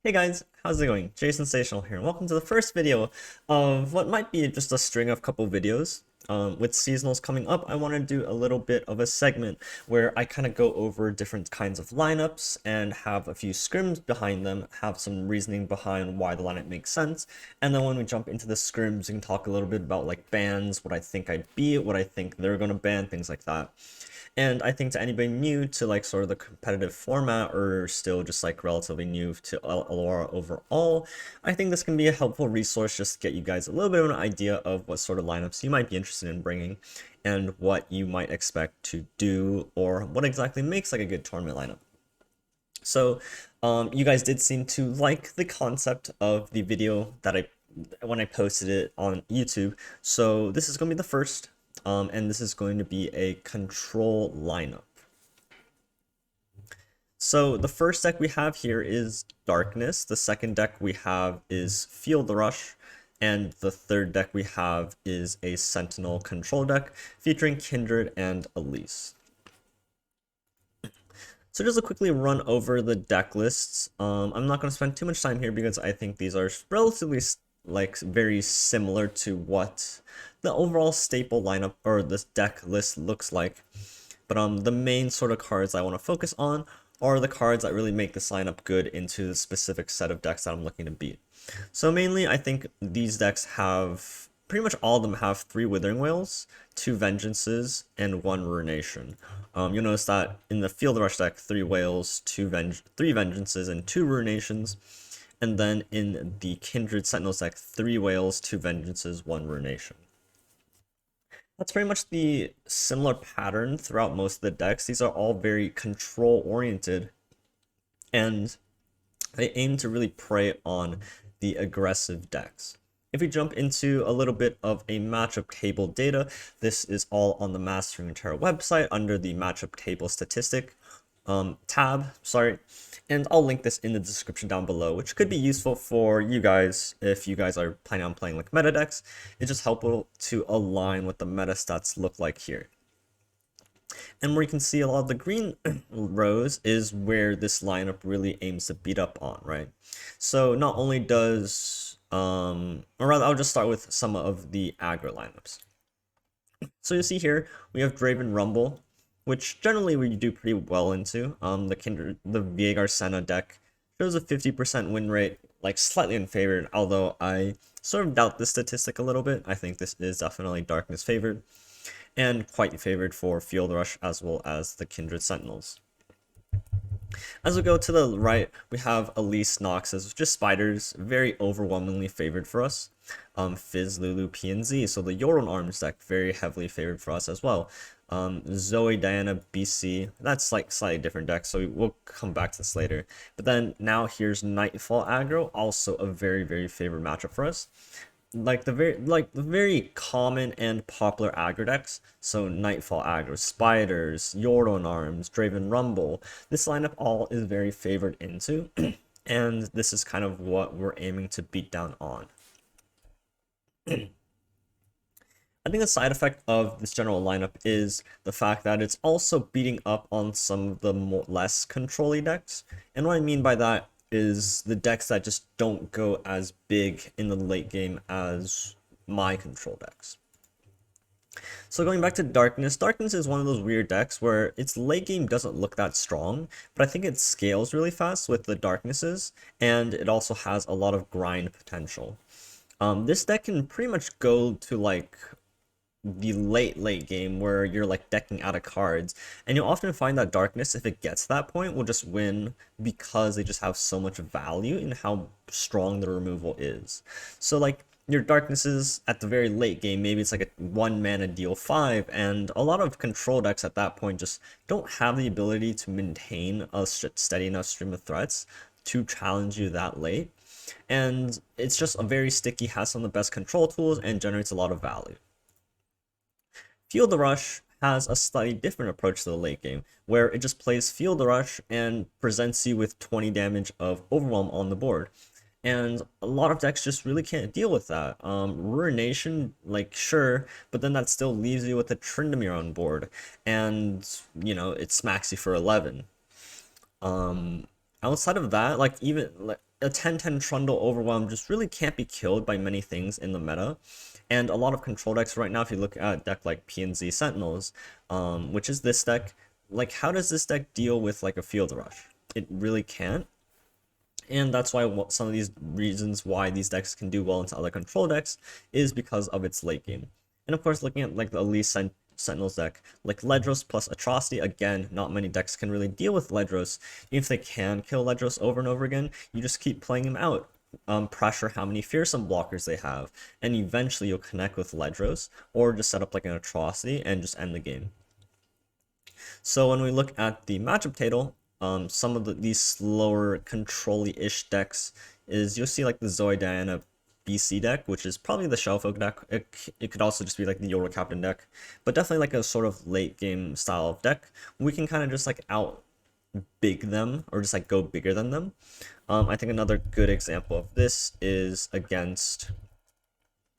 Hey guys, how's it going? Jason Sensational here, and welcome to the first video of what might be just a string of couple videos. With seasonals coming up, I want to do a little bit of a segment where I kind of go over different kinds of lineups and have a few scrims behind them, have some reasoning behind why the lineup makes sense, and then when we jump into the scrims, we can talk a little bit about like bans, what I think I'd beat, what I think they're going to ban, things like that. And I think to anybody new to like sort of the competitive format or still just like relatively new to Allura overall, I think this can be a helpful resource just to get you guys a little bit of an idea of what sort of lineups you might be interested in bringing and what you might expect to do or what exactly makes like a good tournament lineup. So you guys did seem to like the concept of the video that when I posted it on YouTube. So this is going to be the first, and this is going to be a control lineup. So the first deck we have here is Darkness. The second deck we have is Field Rush. And the third deck we have is a Sentinel control deck featuring Kindred and Elise. So just to quickly run over the deck lists, I'm not going to spend too much time here because I think these are relatively like very similar to what the overall staple lineup or this deck list looks like. But the main sort of cards I want to focus on are the cards that really make this lineup good into the specific set of decks that I'm looking to beat. So mainly, I think these decks have, pretty much all of them have 3 Withering Wails, 2 Vengeances, and 1 Ruination. You'll notice that in the Field Rush deck, 3 Wails, 3 Vengeances, and 2 Ruinations. And then in the Kindred Sentinels deck, 3 Wails, 2 Vengeances, 1 Ruination. That's pretty much the similar pattern throughout most of the decks. These are all very control oriented, and they aim to really prey on the aggressive decks. If we jump into a little bit of a matchup table data, this is all on the Master Runeterra website under the matchup table statistic tab, and I'll link this in the description down below, which could be useful for you guys if you guys are planning on playing like meta decks. It's just helpful to align what the meta stats look like here. And where you can see a lot of the green rows is where this lineup really aims to beat up on, right? So not only does, or rather, I'll just start with some of the aggro lineups. So you see here, we have Draven Rumble, which generally we do pretty well into. The Veigar Senna deck shows a 50% win rate, like slightly unfavored, although I sort of doubt this statistic a little bit. I think this is definitely Darkness favored, and quite favored for Field Rush as well as the Kindred Sentinels. As we go to the right, we have Elise Nox as just spiders, very overwhelmingly favored for us. Fizz, Lulu, PNZ, so the Yoron Arms deck, very heavily favored for us as well. Zoe, Diana, BC, that's like slightly different deck, so we'll come back to this later. But then now here's Nightfall aggro, also a very, very favored matchup for us. Like the very common and popular aggro decks, so Nightfall aggro, Spiders, Yoron Arms, Draven Rumble, this lineup all is very favored into, and this is kind of what we're aiming to beat down on. I think a side effect of this general lineup is the fact that it's also beating up on some of the less control-y decks. And what I mean by that is the decks that just don't go as big in the late game as my control decks. So going back to Darkness, Darkness is one of those weird decks where its late game doesn't look that strong, but I think it scales really fast with the Darknesses, and it also has a lot of grind potential. This deck can pretty much go to like the late game where you're like decking out of cards, and you'll often find that Darkness, if it gets to that point, will just win because they just have so much value in how strong the removal is. So like your Darknesses at the very late game, maybe it's like a 1 mana deal 5, and a lot of control decks at that point just don't have the ability to maintain a steady enough stream of threats to challenge you that late. And it's just a very sticky, has some of the best control tools, and generates a lot of value. Field Rush has a slightly different approach to the late game, where it just plays Field Rush and presents you with 20 damage of Overwhelm on the board. And a lot of decks just really can't deal with that. Ruination, like, sure, but then that still leaves you with a Tryndamere on board, and, you know, it smacks you for 11. outside of that, like even like a 10-10 Trundle Overwhelm just really can't be killed by many things in the meta. And a lot of control decks right now, if you look at a deck like P&Z Sentinels, which is this deck, like how does this deck deal with like a Field Rush? It really can't. And that's why some of these reasons why these decks can do well into other control decks is because of its late game. And of course, looking at like the Elite Sentinels deck, like Ledros plus Atrocity, again, not many decks can really deal with Ledros. Even if they can kill Ledros over and over again, you just keep playing him out. Pressure how many fearsome blockers they have, and eventually you'll connect with Ledros, or just set up like an Atrocity and just end the game. So when we look at the matchup table, some of these slower control-y-ish decks is you'll see like the Zoe Diana BC deck, which is probably the Shellfolk deck. It could also just be like the Yoda Captain deck, but definitely like a sort of late game style of deck. We can kind of just like out big them or just like go bigger than them. I think another good example of this is against,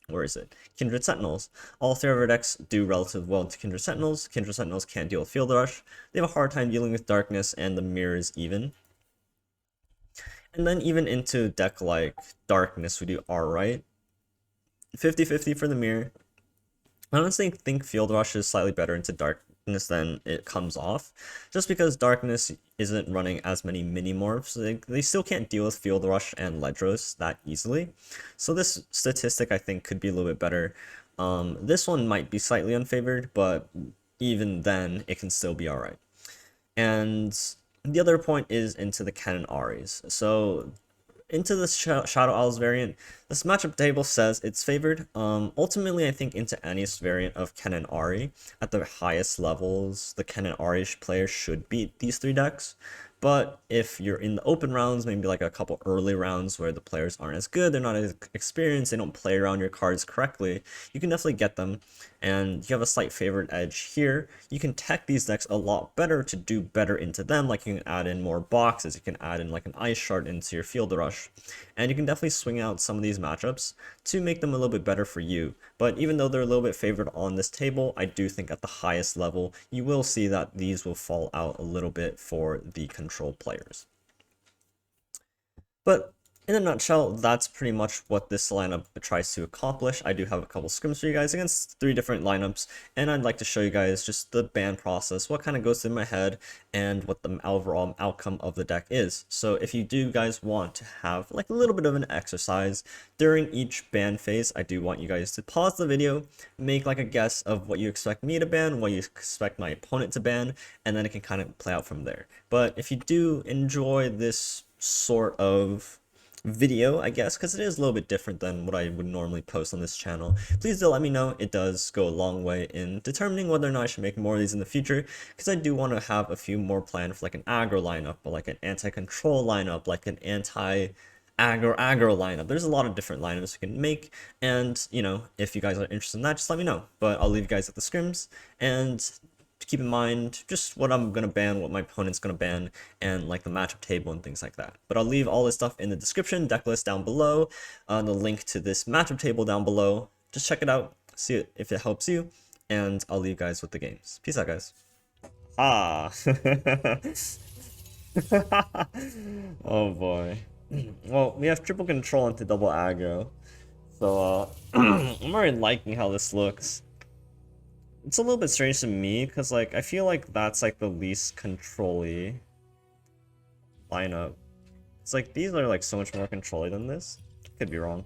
where is it? Kindred Sentinels. All three of our decks do relatively well to Kindred Sentinels. Kindred Sentinels can't deal with Field Rush. They have a hard time dealing with Darkness, and the mirrors even. And then even into deck like Darkness, we do alright. 50-50 for the mirror. I honestly think Field Rush is slightly better into Darkness than it comes off, just because Darkness isn't running as many mini-morphs. They still can't deal with Field Rush and Ledros that easily. So this statistic I think could be a little bit better. This one might be slightly unfavored, but even then it can still be alright. And the other point is into the Cannon Aries. So into the Shadow Owls variant, this matchup table says it's favored. Ultimately, I think into any variant of Cannon Ari, at the highest levels, the Cannon Ari player should beat these three decks. But if you're in the open rounds, maybe like a couple early rounds where the players aren't as good, they're not as experienced, they don't play around your cards correctly, you can definitely get them. And you have a slight favorite edge here. You can tech these decks a lot better to do better into them, like you can add in more boxes, you can add in like an Ice Shard into your Field Rush. And you can definitely swing out some of these matchups to make them a little bit better for you. But even though they're a little bit favored on this table, I do think at the highest level, you will see that these will fall out a little bit for the control players. But in a nutshell, that's pretty much what this lineup tries to accomplish. I do have a couple scrims for you guys against 3 different lineups, and I'd like to show you guys just the ban process, what kind of goes through my head, and what the overall outcome of the deck is. So if you do guys want to have like a little bit of an exercise during each ban phase, I do want you guys to pause the video, make like a guess of what you expect me to ban, what you expect my opponent to ban, and then it can kind of play out from there. But if you do enjoy this sort of video, I guess, because it is a little bit different than what I would normally post on this channel, please do let me know. It does go a long way in determining whether or not I should make more of these in the future, because I do want to have a few more planned for like an aggro lineup, or like an anti-control lineup, like an anti-aggro lineup. There's a lot of different lineups we can make, and you know, if you guys are interested in that, just let me know. But I'll leave you guys at the scrims, and keep in mind just what I'm going to ban, what my opponent's going to ban, and like the matchup table and things like that. But I'll leave all this stuff in the description, deck list down below, the link to this matchup table down below. Just check it out, see it if it helps you, and I'll leave you guys with the games. Peace out, guys. Ah. Oh boy. Well, we have triple control into double aggro. So I'm already liking how this looks. It's a little bit strange to me, because, like, I feel like that's, like, the least control-y lineup. It's like, these are, like, so much more control-y than this. Could be wrong.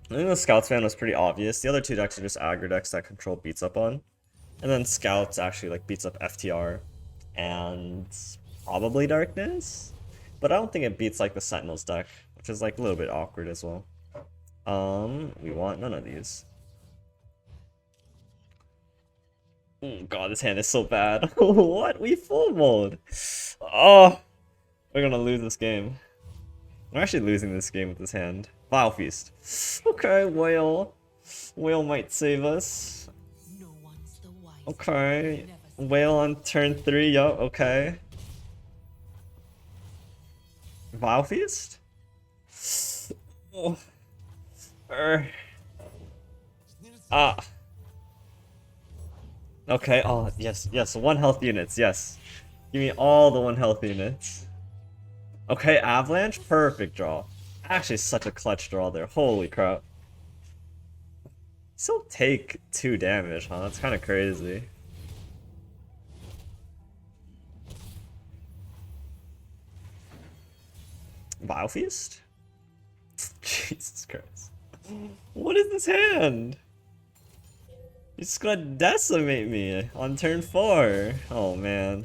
I think the Scouts fan was pretty obvious. The other two decks are just aggro decks that control beats up on. And then Scouts actually, like, beats up FTR. And probably Darkness? But I don't think it beats, like, the Sentinels deck, which is, like, a little bit awkward as well. We want none of these. Oh god, this hand is so bad. What? We full mode. Oh, we're gonna lose this game. We're actually losing this game with this hand. Vile Feast. Okay, Whale. Whale might save us. Okay. Whale on turn 3, yup, okay. Vile Feast? Oh. Okay, oh, yes, yes, 1 health units, yes. Give me all the 1 health units. Okay, Avalanche, perfect draw. Actually, such a clutch draw there. Holy crap. Still take 2 damage, huh? That's kind of crazy. Vile Feast? Jesus Christ. What is this hand? He's just gonna decimate me on turn 4. Oh man.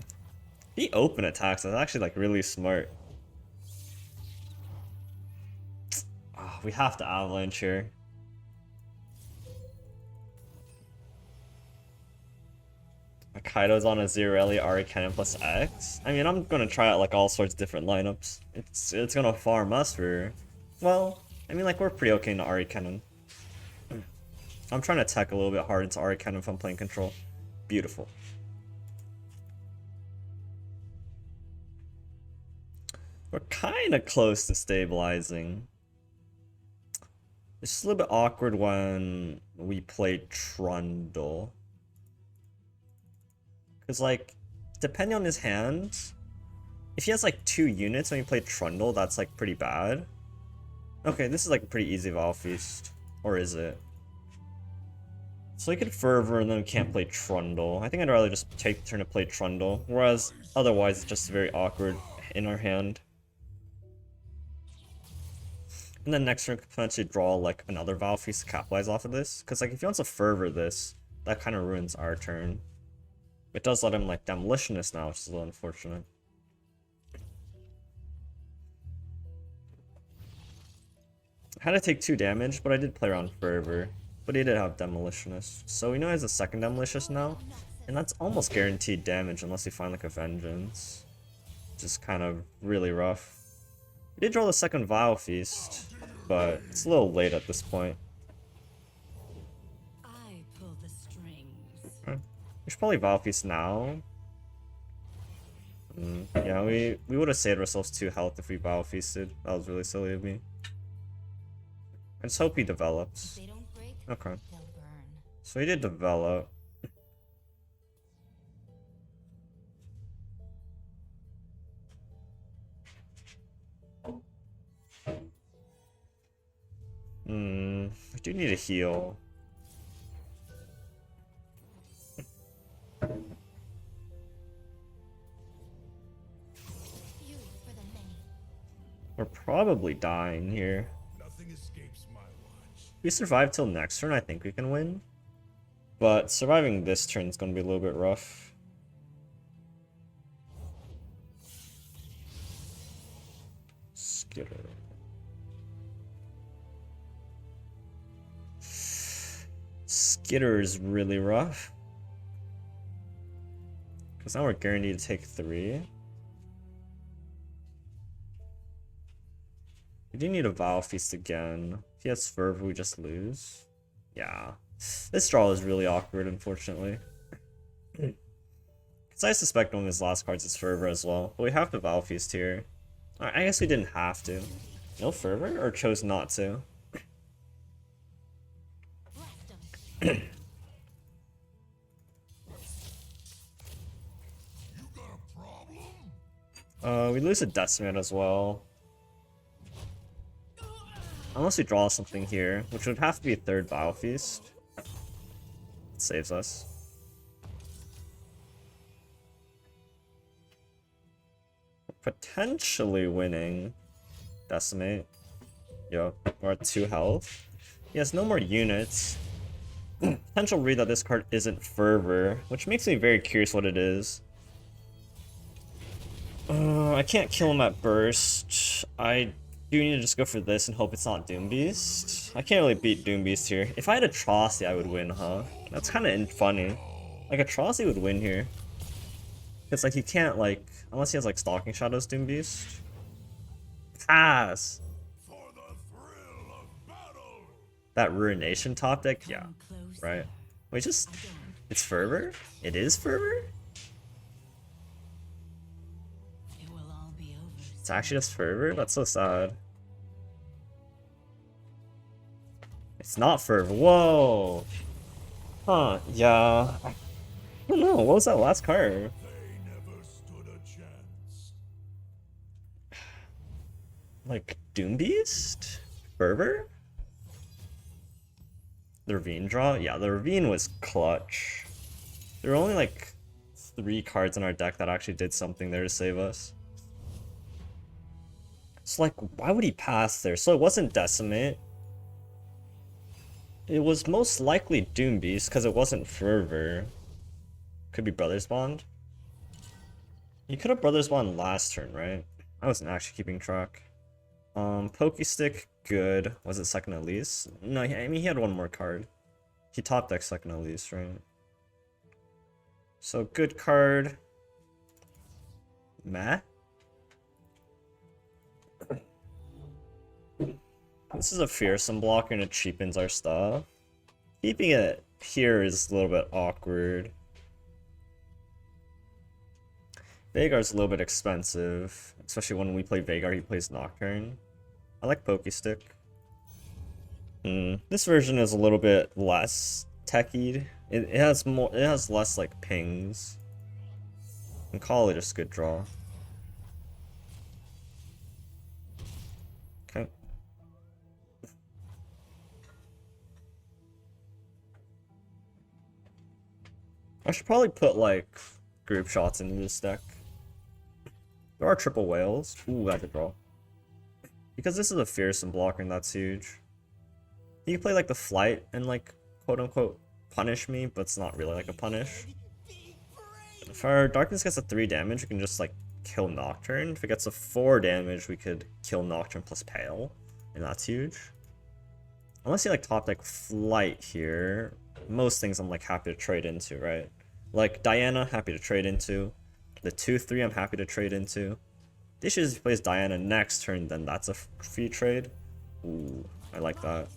He open attacks. That's actually like really smart. Oh, we have to Avalanche here. Kaido's on a Zirelli Ari Cannon plus X. I mean, I'm gonna try out like all sorts of different lineups. It's gonna farm us for, well, I mean like we're pretty okay into Ari Cannon. I'm trying to tech a little bit hard into Ari Cannon if I'm playing control. Beautiful. We're kind of close to stabilizing. It's just a little bit awkward when we play Trundle. Because, like, depending on his hand, if he has, like, 2 units when you play Trundle, that's, like, pretty bad. Okay, this is, like, a pretty easy Vile Feast. Or is it? So we could Fervor and then we can't play Trundle. I think I'd rather just take the turn to play Trundle. Whereas, otherwise, it's just very awkward in our hand. And then next turn, we could potentially draw, like, another Vile Feast to capitalize off of this. Because, like, if he wants to Fervor this, that kind of ruins our turn. It does let him, like, Demolitionist now, which is a little unfortunate. I had to take 2 damage, but I did play around Fervor. But he did have Demolitionist. So we know he has a second Demolitionist now. And that's almost guaranteed damage unless you find, like, a Vengeance. Which is kind of really rough. We did draw the second Vile Feast, but it's a little late at this point. We should probably Vile Feast now. Yeah, we would have saved ourselves 2 health if we Vile Feasted. That was really silly of me. I just hope he develops. Okay. So he did develop. I do need a heal. We're probably dying here. If we survive till next turn, I think we can win. But surviving this turn is going to be a little bit rough. Skitter. Skitter is really rough. Because now we're guaranteed to take 3. We do need a Vile Feast again. If he has Fervor, we just lose. Yeah. This draw is really awkward, unfortunately. Because I suspect one of his last cards is Fervor as well. But we have to Vile Feast here. I guess we didn't have to. No Fervor? Or chose not to? We lose a Decimate as well. Unless we draw something here, which would have to be a 3rd Vile Feast. It saves us. We're potentially winning. Decimate. Yo, we're at 2 health. He has no more units. Potential read that this card isn't Fervor, which makes me very curious what it is. I can't kill him at burst. I do need to just go for this and hope it's not Doom Beast. I can't really beat Doom Beast here. If I had Atrocity, I would win, huh? That's kind of funny. Like, Atrocity would win here. Because, like, he can't, like, unless he has, like, Stalking Shadows Doom Beast. Pass! That Ruination top deck? Yeah. Right. Wait, just... It's Fervor? It is Fervor? It's actually just Fervor? That's so sad. It's not Fervor. Whoa! Huh, yeah. I don't know. What was that last card? Like Doom Beast? Fervor? The Ravine draw? Yeah, the Ravine was clutch. There were only like 3 cards in our deck that actually did something there to save us. So like, why would he pass there? So it wasn't Decimate. It was most likely Doom Beast because it wasn't Fervor. Could be Brothers Bond. You could have Brothers Bond last turn, right? I wasn't actually keeping track. Pokestick, good. Was it second at least? No, I mean he had one more card. He top decked second at least, right? So good card. Meh. This is a fearsome blocker and it cheapens our stuff. Keeping it here is a little bit awkward. Vagar's a little bit expensive, especially when we play Vagar, he plays Nocturne. I like Pokestick. This version is a little bit less techied. It has more. It has less like pings. And call it just good draw. Okay. I should probably put like group shots into this deck. There are triple whales. Ooh, I could draw. Because this is a fearsome blocker and that's huge. You can play like the flight and like quote unquote punish me, but it's not really like a punish. If our darkness gets a 3 damage, we can just like kill Nocturne. If it gets a 4 damage, we could kill Nocturne plus Pale, and that's huge. Unless you like top deck flight here, most things I'm like happy to trade into, right? Like Diana, happy to trade into. The 2/3 I'm happy to trade into. The issue is if he plays Diana next turn, then that's a free trade. Ooh, I like that.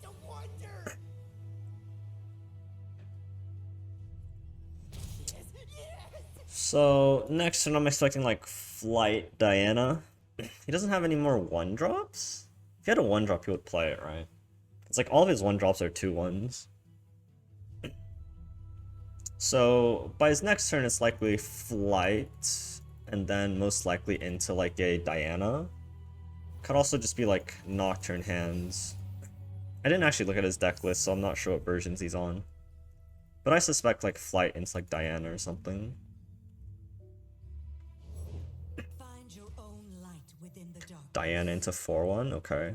So next turn I'm expecting like Flight Diana. He doesn't have any more 1-drops? If he had a 1-drop he would play it, right? It's like all of his 1-drops are 2/1s. So by his next turn it's likely Flight, and then most likely into like a Diana. Could also just be like Nocturne hands. I didn't actually look at his deck list, so I'm not sure what versions he's on. But I suspect like Flight into like Diana or something. Find your own light within the dark. Diana into 4/1, okay.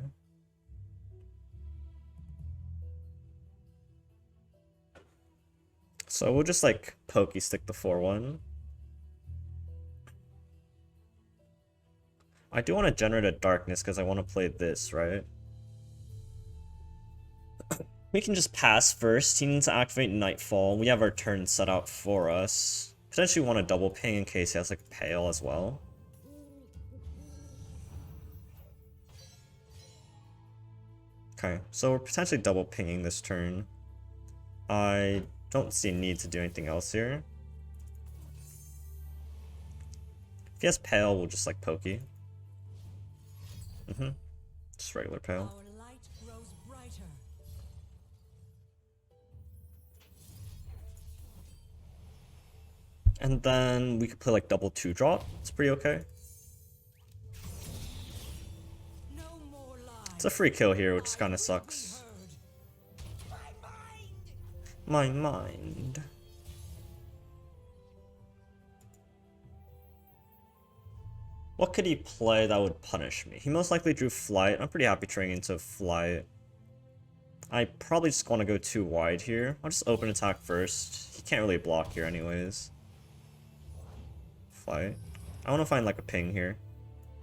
So we'll just like Pokestick the 4/1. I do want to generate a darkness because I want to play this, right? We can just pass first. He needs to activate Nightfall. We have our turn set out for us. Potentially want to double ping in case he has like Pale as well. Okay, so we're potentially double pinging this turn. I don't see a need to do anything else here. If he has Pale, we'll just like Pokey. Just regular Pale. Our light grows brighter. And then we could play like double 2-drop. It's pretty okay. No more lies. It's a free kill here, which kind of sucks. My mind. What could he play that would punish me? He most likely drew Flight. I'm pretty happy trading into Flight. I probably just want to go too wide here. I'll just open attack first. He can't really block here anyways. Flight. I want to find like a ping here.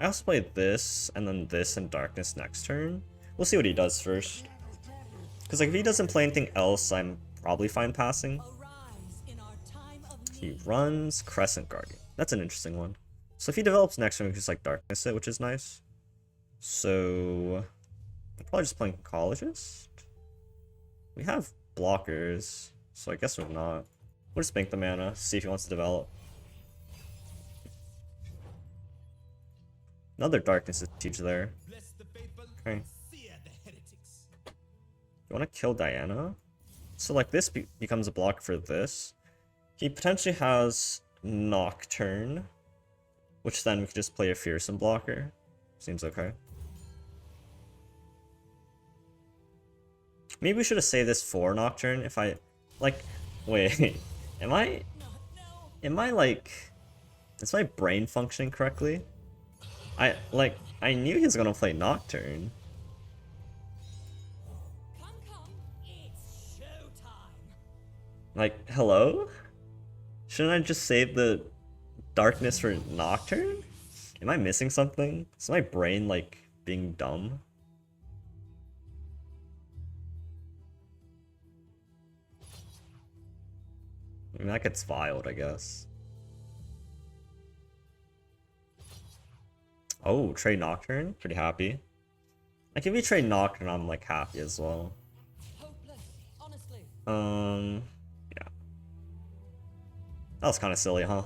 I also play this and then this and darkness next turn. We'll see what he does first. Because like if he doesn't play anything else, I'm probably fine passing. He runs Crescent Guardian. That's an interesting one. So if he develops next turn, we can just like darkness it, which is nice. So I'm probably just playing Ecologist. We have blockers, so I guess we're not. We'll just bank the mana, see if he wants to develop. Another darkness is huge there. Okay. You want to kill Diana? So like this becomes a block for this. He potentially has Nocturne, which then we could just play a fearsome blocker. Seems okay. Maybe we should have saved this for Nocturne if I... Like, wait, am I... Am I like... Is my brain functioning correctly? I knew he was gonna play Nocturne. It's showtime. Like, hello? Shouldn't I just save the darkness for Nocturne? Am I missing something? Is my brain, like, being dumb? I mean, that gets filed, I guess. Oh, trade Nocturne? Pretty happy. Like, if you trade Nocturne, I'm, like, happy as well. Hopeless, honestly. Yeah. That was kind of silly, huh?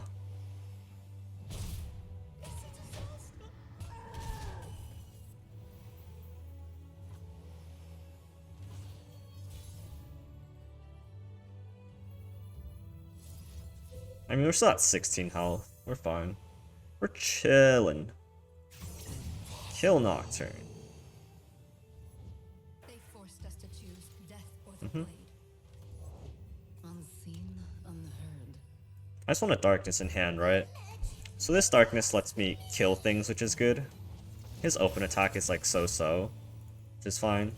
I mean, we're still at 16 health. We're fine. We're chillin'. Kill Nocturne. They forced us to choose death or the blade. Unseen, unheard. I just want a darkness in hand, right? So this darkness lets me kill things, which is good. His open attack is like so-so, which is fine.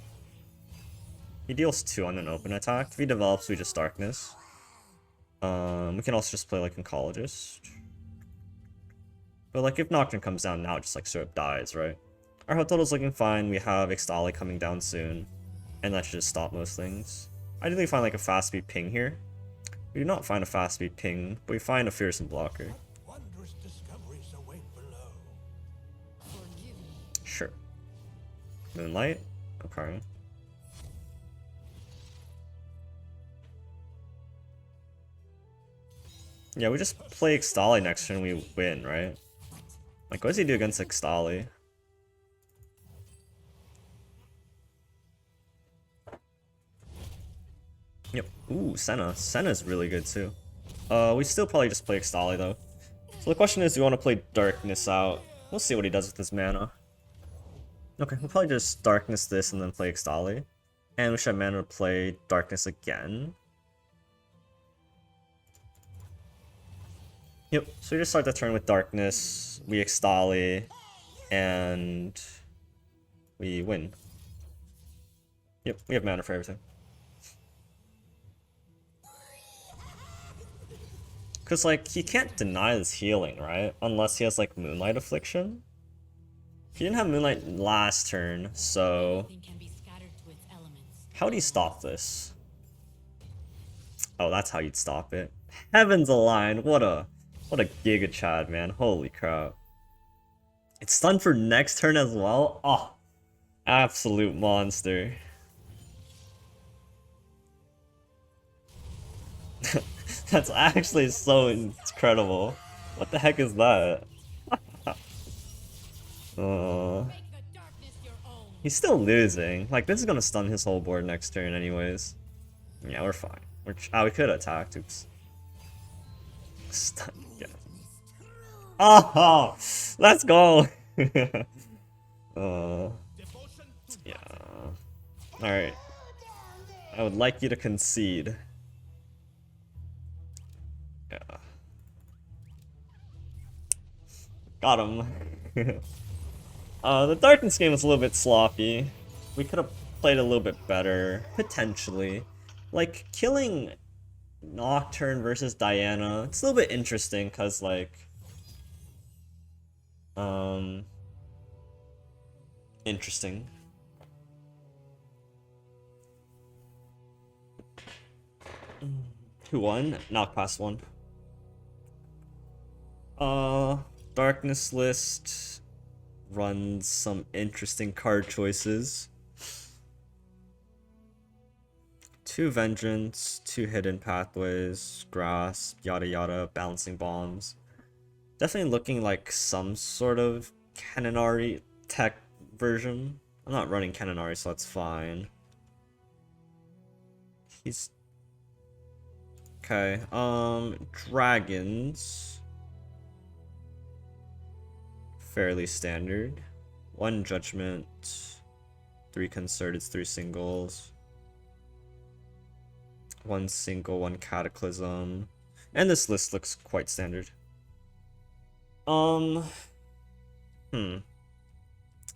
He deals 2 on an open attack. If he develops, we just darkness. We can also just play like Oncologist. But like if Nocturne comes down now, it just like straight up dies, right? Our health total's looking fine. We have Ixtali coming down soon. And that should just stop most things. Ideally find like a fast speed ping here. We do not find a fast speed ping, but we find a fearsome blocker. Wondrous discoveries await below. Forgive me. Sure. Moonlight? Okay. Yeah, we just play Ixtali next turn, we win, right? Like, what does he do against Ixtali? Yep. Ooh, Senna. Senna's really good too. We still probably just play Ixtali though. So the question is, do we want to play Darkness out? We'll see what he does with his mana. Okay, we'll probably just Darkness this and then play Ixtali. And we should have mana to play Darkness again. Yep, so we just start the turn with Darkness, we Ixtali, and we win. Yep, we have mana for everything. Because, like, he can't deny this healing, right? Unless he has, like, Moonlight Affliction. He didn't have Moonlight last turn, so... Everything can be scattered to its elements. How do you stop this? Oh, that's how you'd stop it. Heavens aligned, what a Giga Chad, man. Holy crap. It's stunned for next turn as well? Oh, absolute monster. That's actually so incredible. What the heck is that? Make the darkness your own. He's still losing. Like, this is gonna stun his whole board next turn anyways. Yeah, we're fine. We could attack. Oops. Stun. Yeah. Oh, let's go. Yeah. Alright. I would like you to concede. Yeah. Got him. The Darkness game was a little bit sloppy. We could have played a little bit better, potentially. Like, killing Nocturne versus Diana, it's a little bit interesting, because, like... Interesting. Who won? Knock past one. Darkness list runs some interesting card choices. 2 Vengeance, 2 Hidden Pathways, Grasp, yada yada, Bouncing Bombs. Definitely looking like some sort of Kananari tech version. I'm not running Kananari, so that's fine. He's... Okay, Dragons. Fairly standard. 1 Judgment, 3 Concerted, 3 Singles. One single, one cataclysm. And this list looks quite standard. Hmm.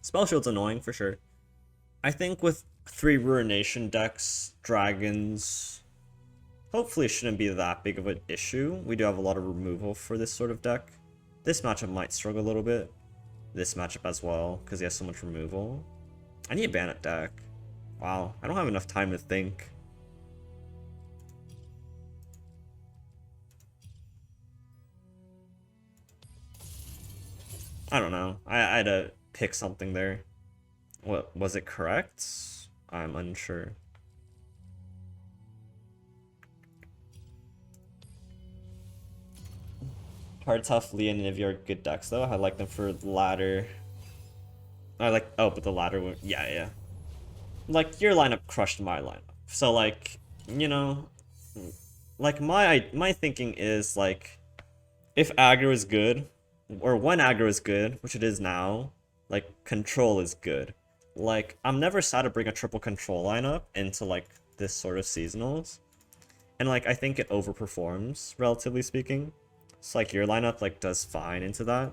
Spell Shield's annoying for sure. I think with 3 Ruination decks, dragons hopefully shouldn't be that big of an issue. We do have a lot of removal for this sort of deck. This matchup might struggle a little bit. This matchup as well, because he has so much removal. I need a Bandit deck. Wow, I don't have enough time to think. I don't know. I had to pick something there. What was it correct? I'm unsure. Hard Tough, Lee, and Nivea are good decks though. I like them for ladder. I like but the ladder yeah. Like your lineup crushed my lineup. So like, you know, like my thinking is like if aggro is good, or when aggro is good, which it is now, like control is good. Like I'm never sad to bring a triple control lineup into like this sort of seasonals. And like I think it overperforms, relatively speaking. So like your lineup like does fine into that.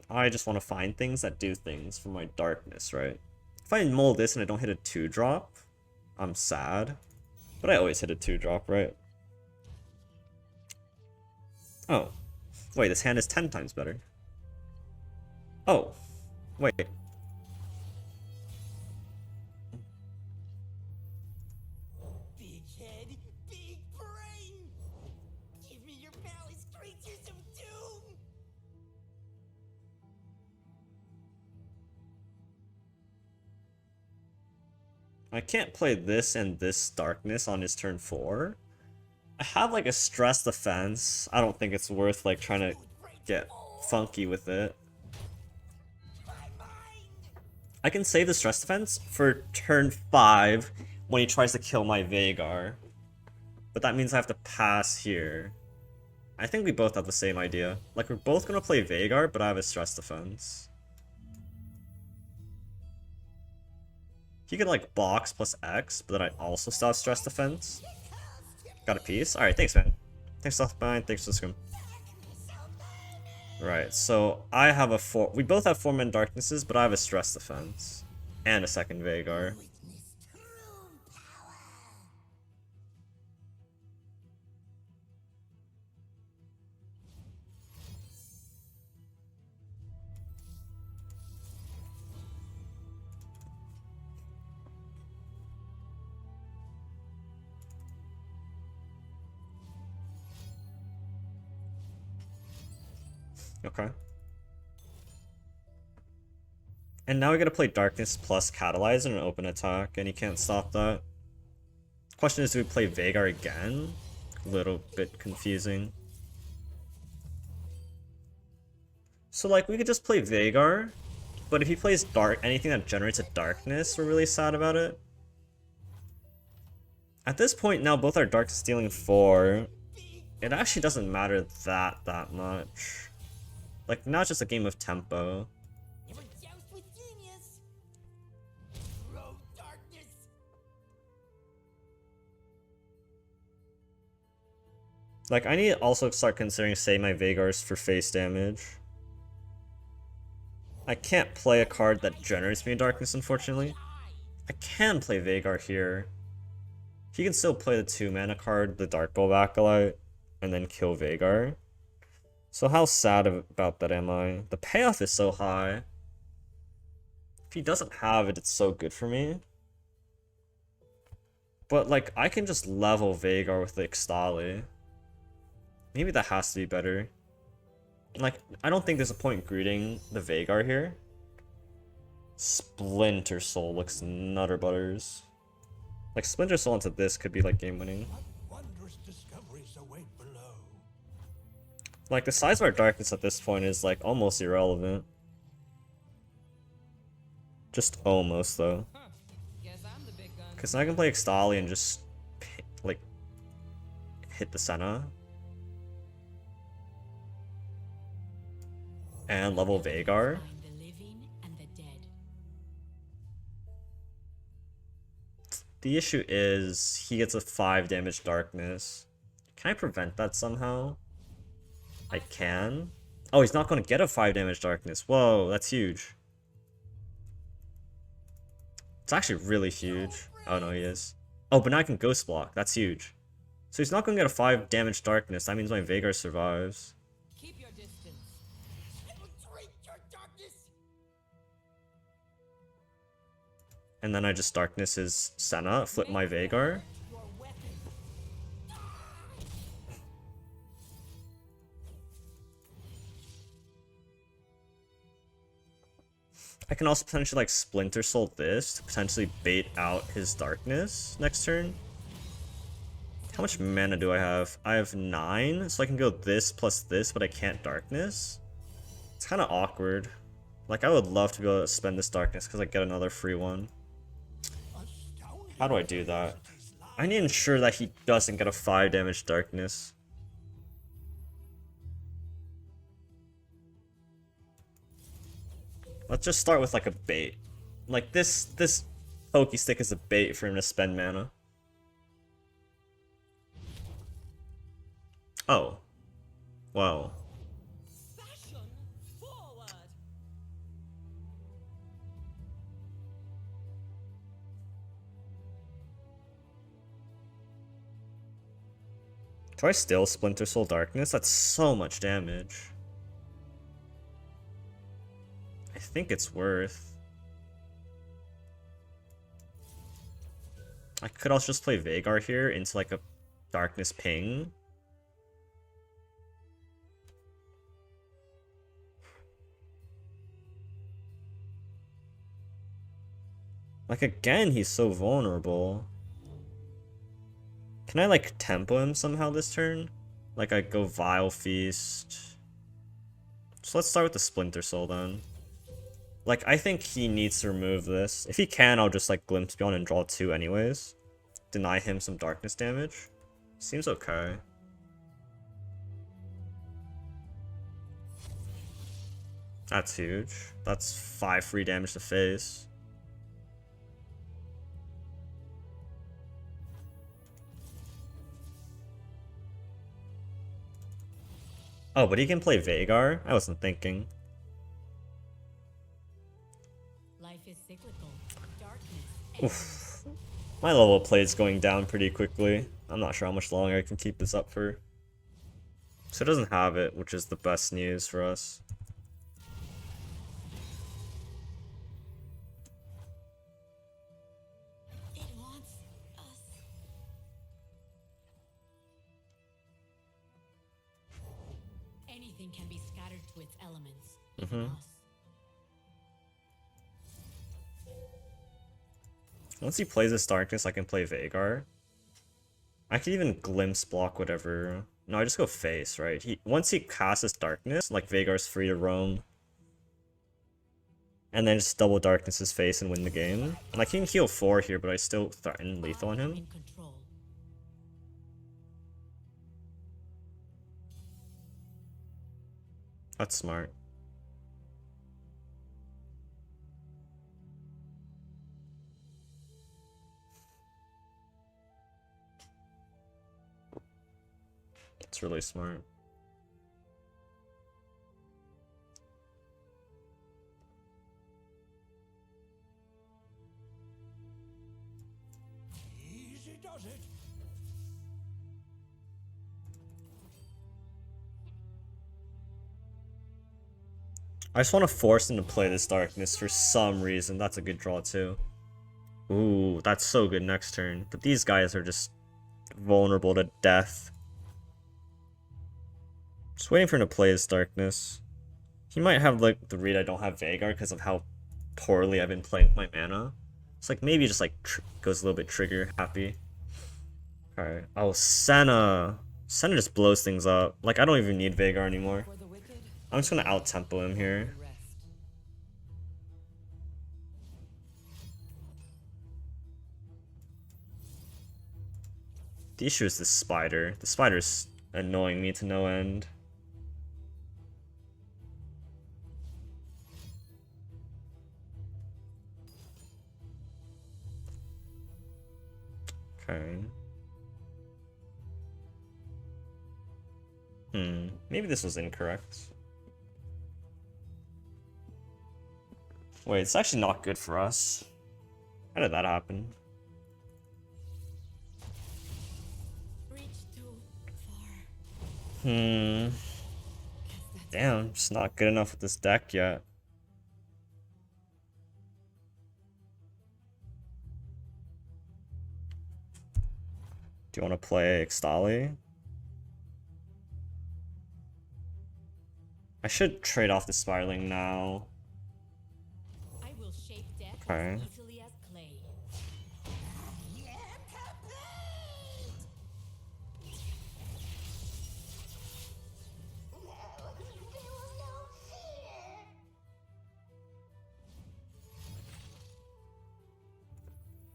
I just want to find things that do things for my darkness, right? If I mull this and I don't hit a 2-drop, I'm sad. But I always hit a 2-drop, right? Oh. Wait, this hand is 10 times better. Oh. Wait. Big head, big brain! Give me your malice creatures of doom! I can't play this and this darkness on his turn 4. I have like a stress defense. I don't think it's worth like trying to get funky with it. I can save the stress defense for turn 5 when he tries to kill my Vhagar. But that means I have to pass here. I think we both have the same idea. Like we're both gonna play Vhagar, but I have a stress defense. He could like box plus X, but then I also still have stress defense. Got a piece? Alright, thanks man. Thanks Southbind, thanks for the scrim. Right, so I have a 4. We both have 4-man darknesses, but I have a stress defense. And a second Vhagar. Okay. And now we gotta play Darkness plus Catalyze in an open attack, and he can't stop that. Question is, do we play Vhagar again? A little bit confusing. So like, we could just play Vhagar, but if he plays anything that generates a Darkness, we're really sad about it. At this point now, both our Darkness dealing 4. It actually doesn't matter that much. Like, now it's just a game of tempo. Never joust with genius! Throw darkness! Like, I need to also start considering saving my Vhagars for face damage. I can't play a card that generates me darkness, unfortunately. I can play Vhagar here. He can still play the 2-mana card, the Dark Gold Acolyte, and then kill Vhagar. So how sad about that am I? The payoff is so high. If he doesn't have it, it's so good for me. But like, I can just level Vhagar with the Ixtali. Maybe that has to be better. Like, I don't think there's a point in greeting the Vhagar here. Splinter Soul looks nutter butters. Like, Splinter Soul into this could be like game winning. What wondrous discoveries await below? Like, the size of our darkness at this point is like almost irrelevant. Just almost though. Because now I can play Ixtali and just like hit the Senna. And level Vhagar. Find the living and the dead. The issue is he gets a 5 damage darkness. Can I prevent that somehow? I can. Oh, he's not going to get a 5 damage darkness. Whoa, that's huge. It's actually really huge. Oh no, he is. Oh, but now I can ghost block. That's huge. So he's not going to get a 5 damage darkness. That means my Veigar survives. Keep your distance. I will drink your darkness. And then I just darkness his Senna, flip my Veigar. Your weapon. I can also potentially like Splinter Soul this to potentially bait out his darkness next turn. How much mana do I have? I have 9, so I can go this plus this, but I can't darkness. It's kind of awkward. Like, I would love to be able to spend this darkness because I get another free one. How do I do that? I need to ensure that he doesn't get a 5 damage darkness. Let's just start with like a bait. Like this Pokey Stick is a bait for him to spend mana. Oh. Wow. Fashion forward. Do I still Splinter Soul Darkness? That's so much damage. I think it's worth. I could also just play Veigar here into like a Darkness Ping. Like again, he's so vulnerable. Can I like tempo him somehow this turn? Like I go Vile Feast. So let's start with the Splinter Soul then. Like I think he needs to remove this. If he can, I'll just like Glimpse Beyond and draw 2 anyways. Deny him some darkness damage. Seems okay. That's huge. That's 5 free damage to face. Oh, but he can play Veigar? I wasn't thinking. Life is cyclical. Darkness. Oof. My level of play is going down pretty quickly. I'm not sure how much longer I can keep this up for. So it doesn't have it, which is the best news for us. It wants us. Anything can be scattered to its elements. Mm-hmm. Even us. Once he plays this darkness, I can play Veigar. I can even glimpse block whatever. No, I just go face, right? Once he casts this darkness, like Veigar's free to roam. And then just double darkness his face and win the game. And I can heal 4 here, but I still threaten lethal on him. In control. That's smart. It's really smart. Easy does it. I just want to force him to play this darkness for some reason. That's a good draw too. Ooh, that's so good next turn. But these guys are just vulnerable to death. Just waiting for him to play his darkness. He might have like the read I don't have Veigar because of how poorly I've been playing with my mana. It's like maybe just like goes a little bit trigger happy. Alright. Oh, Senna. Senna just blows things up. Like I don't even need Veigar anymore. For the wicked, I'm just gonna out tempo him here. rest. The issue is the spider. The spider's annoying me to no end. Okay. Maybe this was incorrect. Wait, it's actually not good for us. How did that happen? Reach too far. Damn, it's not good enough with this deck yet. Do you want to play Ixtali? I should trade off the spiraling now. I will shape death Okay. as easily as clay.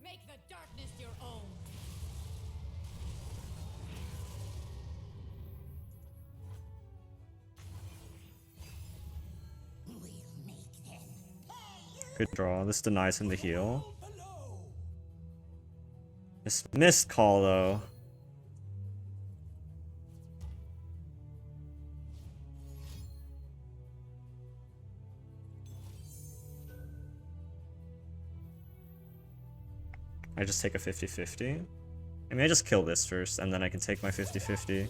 Make the darkness your own. Good draw. This denies him the heal. Below. This missed call though. I just take a 50-50. I mean, I just kill this first, and then I can take my 50-50.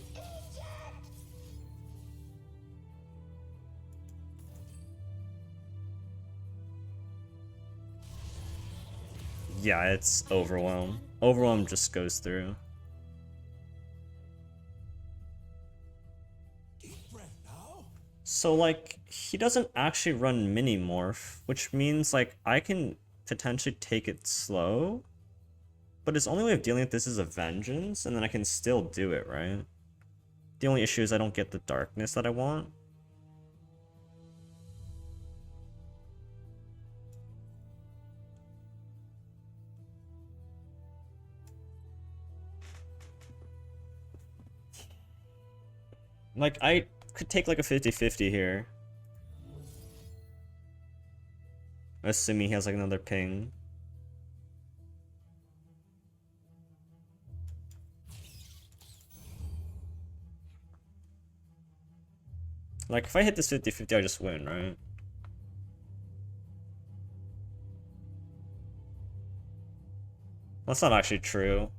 Yeah, it's Overwhelm. Overwhelm just goes through. Deep breath now. So, like, he doesn't actually run mini morph, which means, like, I can potentially take it slow. But his only way of dealing with this is a vengeance, and then I can still do it, right? The only issue is I don't get the darkness that I want. Like, I could take like a 50-50 here. Assuming he has like another ping. Like, if I hit this 50-50, I just win, right? That's not actually true.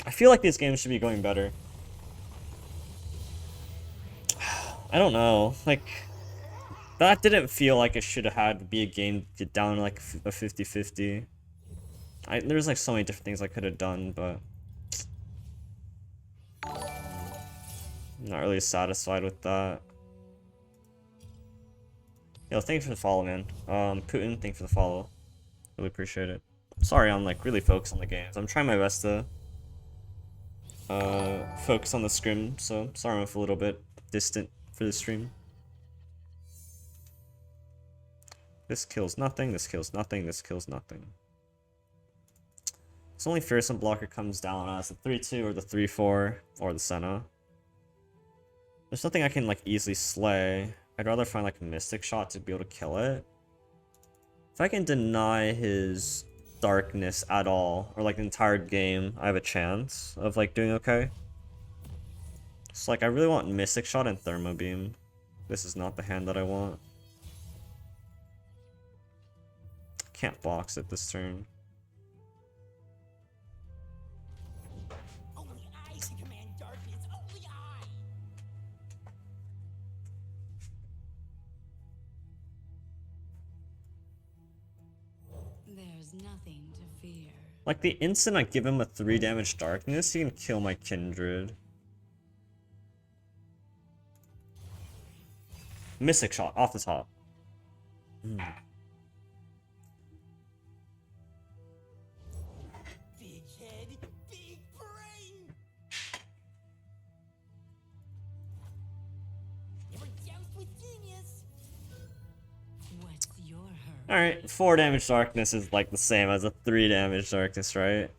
I feel like these games should be going better. I don't know. Like, that didn't feel like it should have had to be a game to get down like a 50-50. There's like so many different things I could have done, but I'm not really satisfied with that. Yo, thanks for the follow, man. Putin, thanks for the follow. Really appreciate it. Sorry, I'm like really focused on the games. I'm trying my best to focus on the scrim, so sorry I'm a little bit distant for the stream. This kills nothing, this kills nothing, this kills nothing. It's only fearsome blocker comes down as the 3-2 or the 3-4 or the Senna. There's nothing I can like easily slay. I'd rather find like a Mystic Shot to be able to kill it. If I can deny his darkness at all, or like the entire game, I have a chance of like doing okay. So like I really want Mystic Shot and Thermo Beam. This is not the hand that I want. Can't box it this turn. Only I can command darkness. Only I. There's nothing to fear. Like the instant I give him a 3 damage darkness, he can kill my Kindred. Mystic shot off the top. Big head, big brain. Never joust with genius. What's your hurry? Alright, 4 damage darkness is like the same as a 3 damage darkness, right?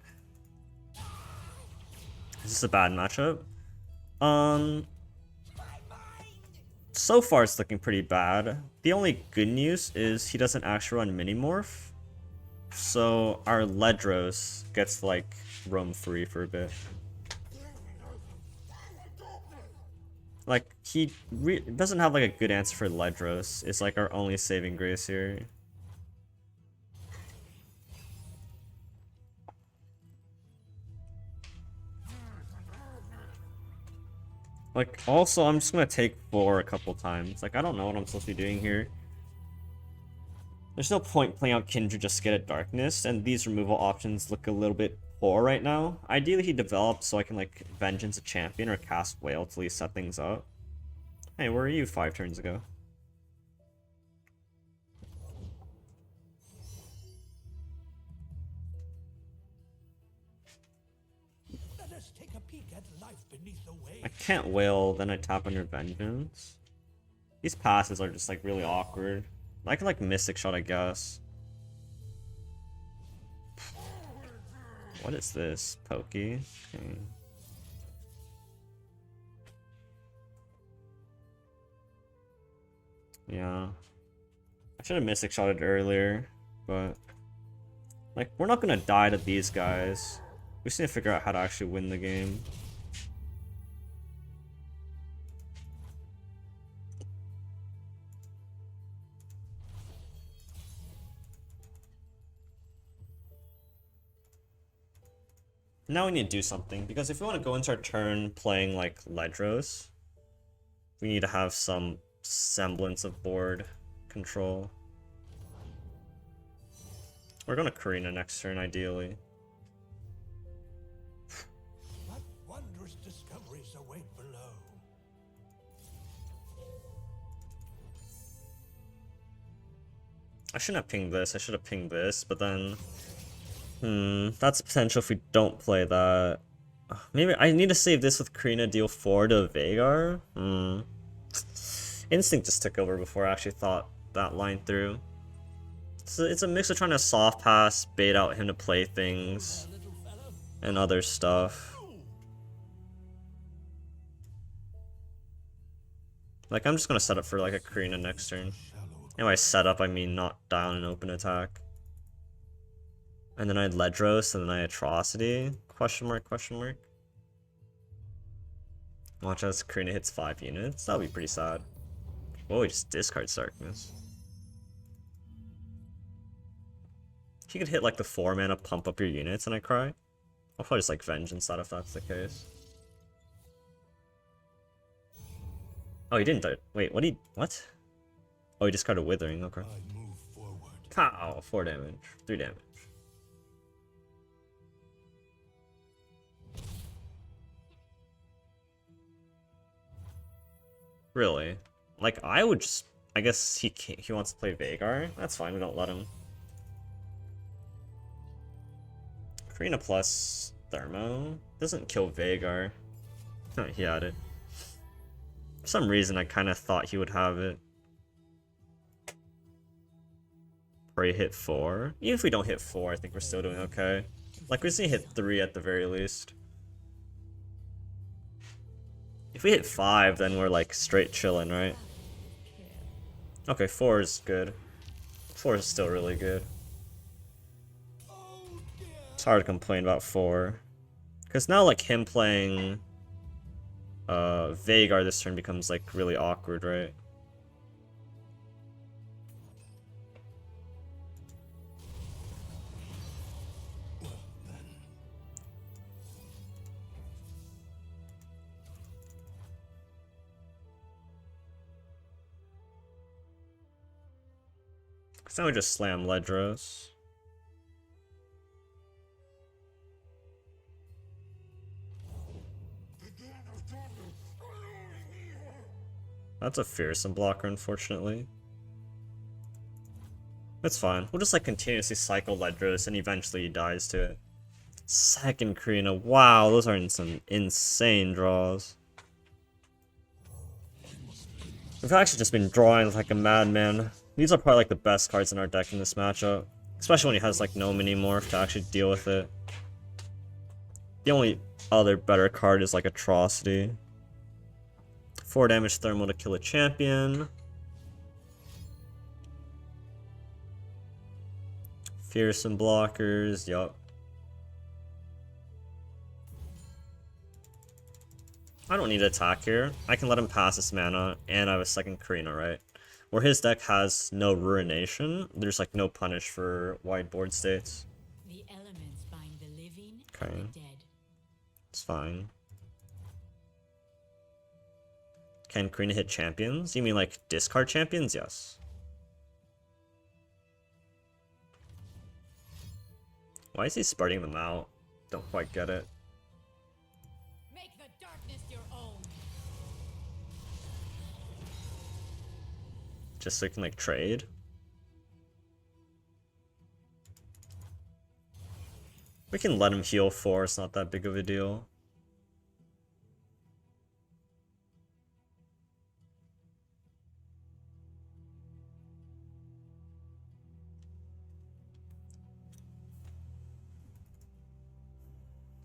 Is this a bad matchup? So far it's looking pretty bad. The only good news is he doesn't actually run Minimorph. So our Ledros gets to, like, roam free for a bit. Like, he doesn't have like a good answer for Ledros. It's like our only saving grace here. Like, also, I'm just gonna take 4 a couple times. Like, I don't know what I'm supposed to be doing here. There's no point playing out Kindred just to get a Darkness, and these removal options look a little bit poor right now. Ideally, he develops so I can, like, Vengeance a champion or cast Whale to at least set things up. Hey, where are you 5 turns ago? Let us take a peek at life beneath the waves. I can't Whale, then I tap on your Vengeance. These passes are just, like, really awkward. I can, like, Mystic Shot, I guess. What is this? Pokey? Okay. Yeah. I should have Mystic Shotted earlier, but... like, we're not gonna die to these guys. We just need to figure out how to actually win the game. Now we need to do something, because if we want to go into our turn playing, like, Ledros, we need to have some semblance of board control. We're gonna Karina next turn, ideally. What wondrous discoveries await below. I shouldn't have pinged this, I should have pinged this, but then... that's potential if we don't play that. Maybe I need to save this with Karina, deal 4 to Veigar? Instinct just took over before I actually thought that line through. It's a mix of trying to soft pass, bait out him to play things, and other stuff. Like, I'm just gonna set up for like a Karina next turn. And by set up, I mean not down and open attack. And then I had Ledros, and then I had Atrocity? Question mark, question mark. Watch as Karina hits 5 units. That'll be pretty sad. Oh, he just discards Darkness. If you could hit like the 4 mana, pump up your units, and I cry. I'll probably just like Vengeance that if that's the case. Oh, he didn't die. Wait, what? Oh, he discarded Withering, okay. I move forward. Pow! 4 damage. 3 damage. Really? Like, I would just... I guess he wants to play Veigar. That's fine, we don't let him. Karina plus Thermo doesn't kill Veigar. Oh, he had it. For some reason, I kind of thought he would have it. Or he hit 4. Even if we don't hit 4, I think we're still doing okay. Like, we just need to hit 3 at the very least. If we hit 5, then we're like straight chilling, right? Okay, 4 is good. 4 is still really good. It's hard to complain about 4. Because now, like, him playing Veigar this turn becomes, like, really awkward, right? Because now we just slam Ledros. That's a fearsome blocker, unfortunately. It's fine. We'll just like continuously cycle Ledros and eventually he dies to it. Second Karina. Wow, those are some insane draws. We've actually just been drawing like a madman. These are probably like the best cards in our deck in this matchup. Especially when he has like no mini morph to actually deal with it. The only other better card is like Atrocity. 4 damage thermal to kill a champion. Fearsome blockers, yup. I don't need to attack here. I can let him pass this mana, and I have a second Karina, right? Where his deck has no Ruination, there's like no punish for wide board states. The elements bind the living Okay. and the dead. It's fine. Can Karina hit champions? You mean like discard champions? Yes. Why is he spreading them out? Don't quite get it. Make the darkness your own. Just so he can like trade? We can let him heal 4, it's not that big of a deal.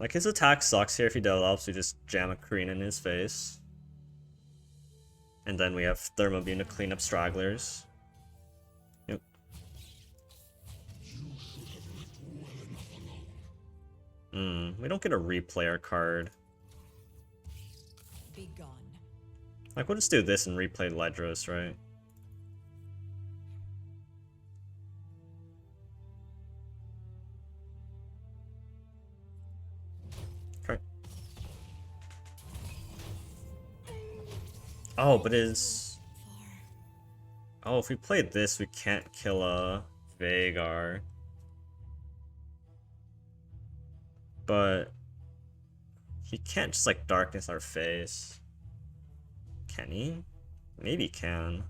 Like, his attack sucks here if he develops, we just jam a Karina in his face. And then we have Thermo Beam to clean up stragglers. Yep. We don't get a replayer card. Be gone. Like, we'll just do this and replay Ledros, right? Okay. Oh, but is... Oh, if we played this, we can't kill a Vhagar. But... He can't just, like, darkness our face. Can he? Maybe he can.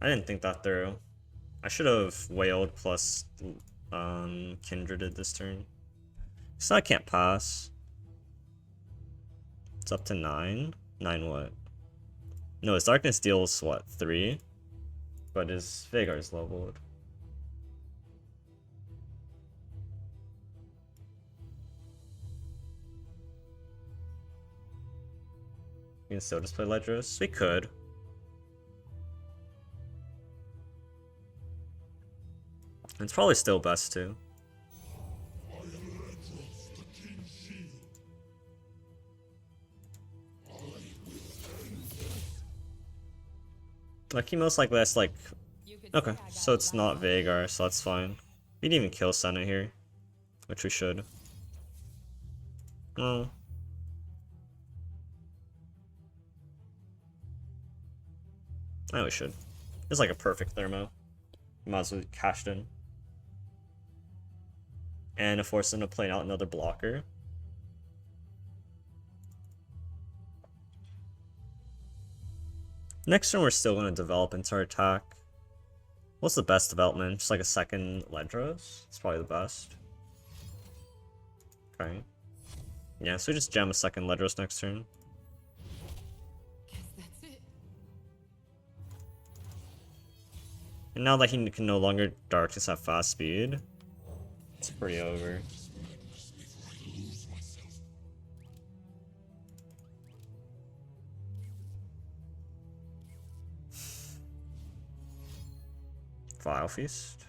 I didn't think that through. I should have wailed plus Kindreded this turn. So I can't pass. It's up to 9. 9 what? No, his darkness deals what? 3? But his Vhagar's leveled. We can still just play Ledros? We could. It's probably still best to. Like, he most likely has, like... Okay, so it's not Vhagar, so that's fine. We didn't even kill Senna here. Which we should. Oh. Oh, we should. It's like a perfect Thermo. Might as well cashed in. And it forces him to play out another blocker. Next turn we're still going to develop into our attack. What's the best development? Just like a second Ledros? It's probably the best. Okay. Yeah, so we just jam a second Ledros next turn. Guess that's it. And now that he can no longer darkness at fast speed, it's pretty over. Vile Feast.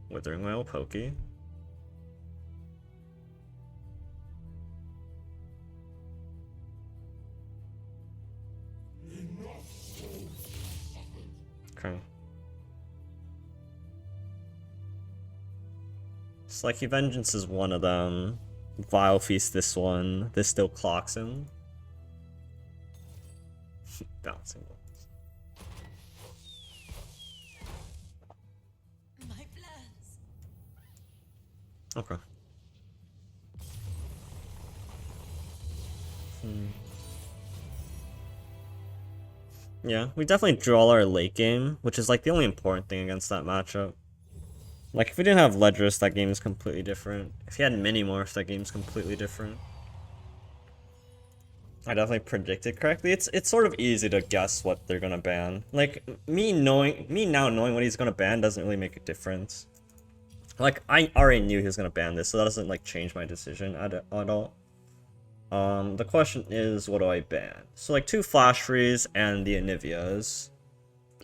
Withering Wail, Pokey. Okay. It's like Vengeance is one of them. Vile Feast this one. This still clocks him. Bouncing. My plans. Okay. Yeah, we definitely drew all our late game, which is like the only important thing against that matchup. Like, if we didn't have Ledris, that game is completely different. If he had Minimorph, that game's completely different. I definitely predicted correctly. It's sort of easy to guess what they're gonna ban. Like, me now knowing what he's gonna ban doesn't really make a difference. Like, I already knew he was gonna ban this, so that doesn't like change my decision at all. The question is, what do I ban? So like 2 Flash Freeze and the Anivias.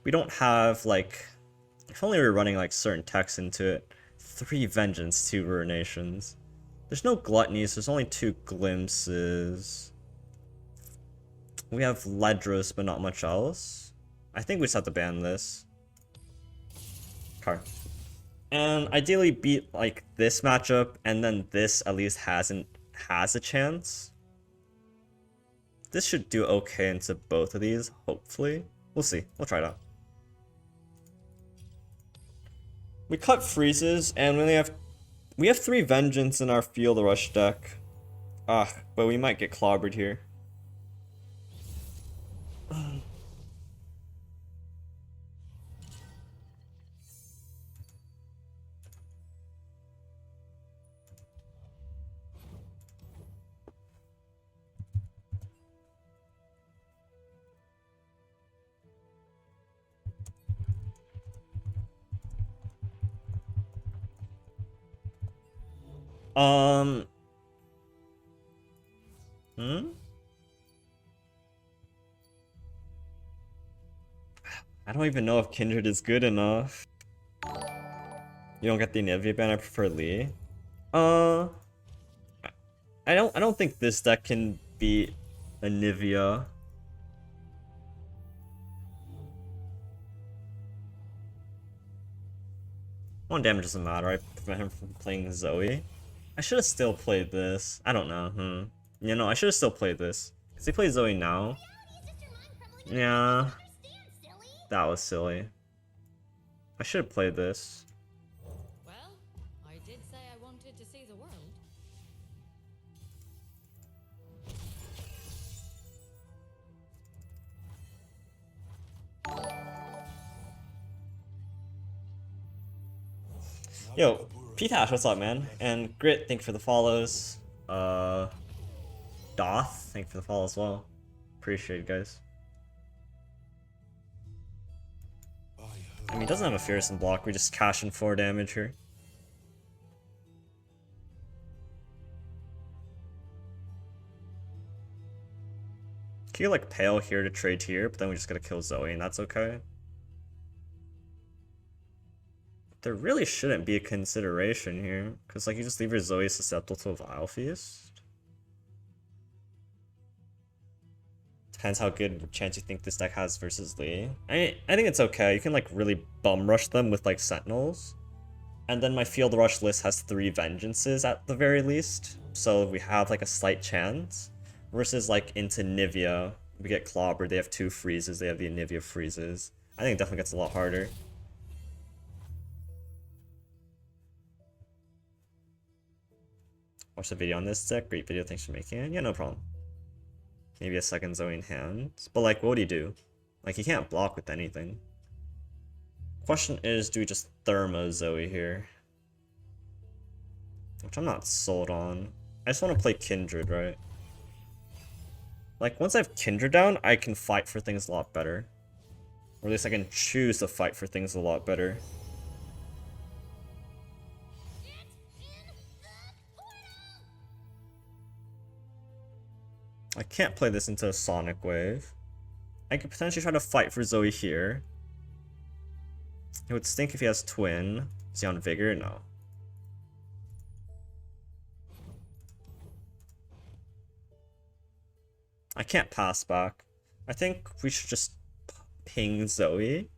We don't have like, if only we were running like certain techs into it. 3 Vengeance, 2 Ruinations. There's no Gluttonies, there's only 2 Glimpses. We have Ledros, but not much else. I think we just have to ban this. Okay. And ideally beat like this matchup, and then this at least has a chance. This should do okay into both of these, hopefully. We'll see. We'll try it out. We cut freezes, and we have 3 Vengeance in our Field Rush deck. But we might get clobbered here. Um. I don't even know if Kindred is good enough. You don't get the Nivea ban, I prefer Lee. I don't think this deck can beat a Nivea. 1 damage doesn't matter, I prevent him from playing Zoe. I should have still played this. I don't know, You know, I should have still played this. Because he plays Zoe now. Yeah. That was silly. I should have played this. Well, I did say I wanted to see the world. Yo, Pitash, what's up, man? And Grit, thank you for the follows. Doth, thank you for the follow as well. Appreciate it, guys. I mean, he doesn't have a Fearsome block, we just cash in 4 damage here. Can you like Pale here to trade here, but then we just gotta kill Zoe and that's okay? There really shouldn't be a consideration here, because like you just leave your Zoe susceptible to a Vile Feast. Depends how good a chance you think this deck has versus Lee. I think it's okay. You can like really bum rush them with like Sentinels. And then my Field Rush list has 3 Vengeances at the very least. So we have like a slight chance. Versus like into Nivea, we get clobbered. They have 2 freezes. They have the Nivea freezes. I think it definitely gets a lot harder. Watch the video on this deck. Great video. Thanks for making it. Yeah, no problem. Maybe a second Zoe in hand. But like, what would he do? Like, he can't block with anything. Question is, do we just Thermo Zoe here? Which I'm not sold on. I just want to play Kindred, right? Like, once I have Kindred down, I can fight for things a lot better. Or at least I can choose to fight for things a lot better. I can't play this into a Sonic Wave. I could potentially try to fight for Zoe here. It would stink if he has Twin. Is he on Vigor? No. I can't pass back. I think we should just ping Zoe.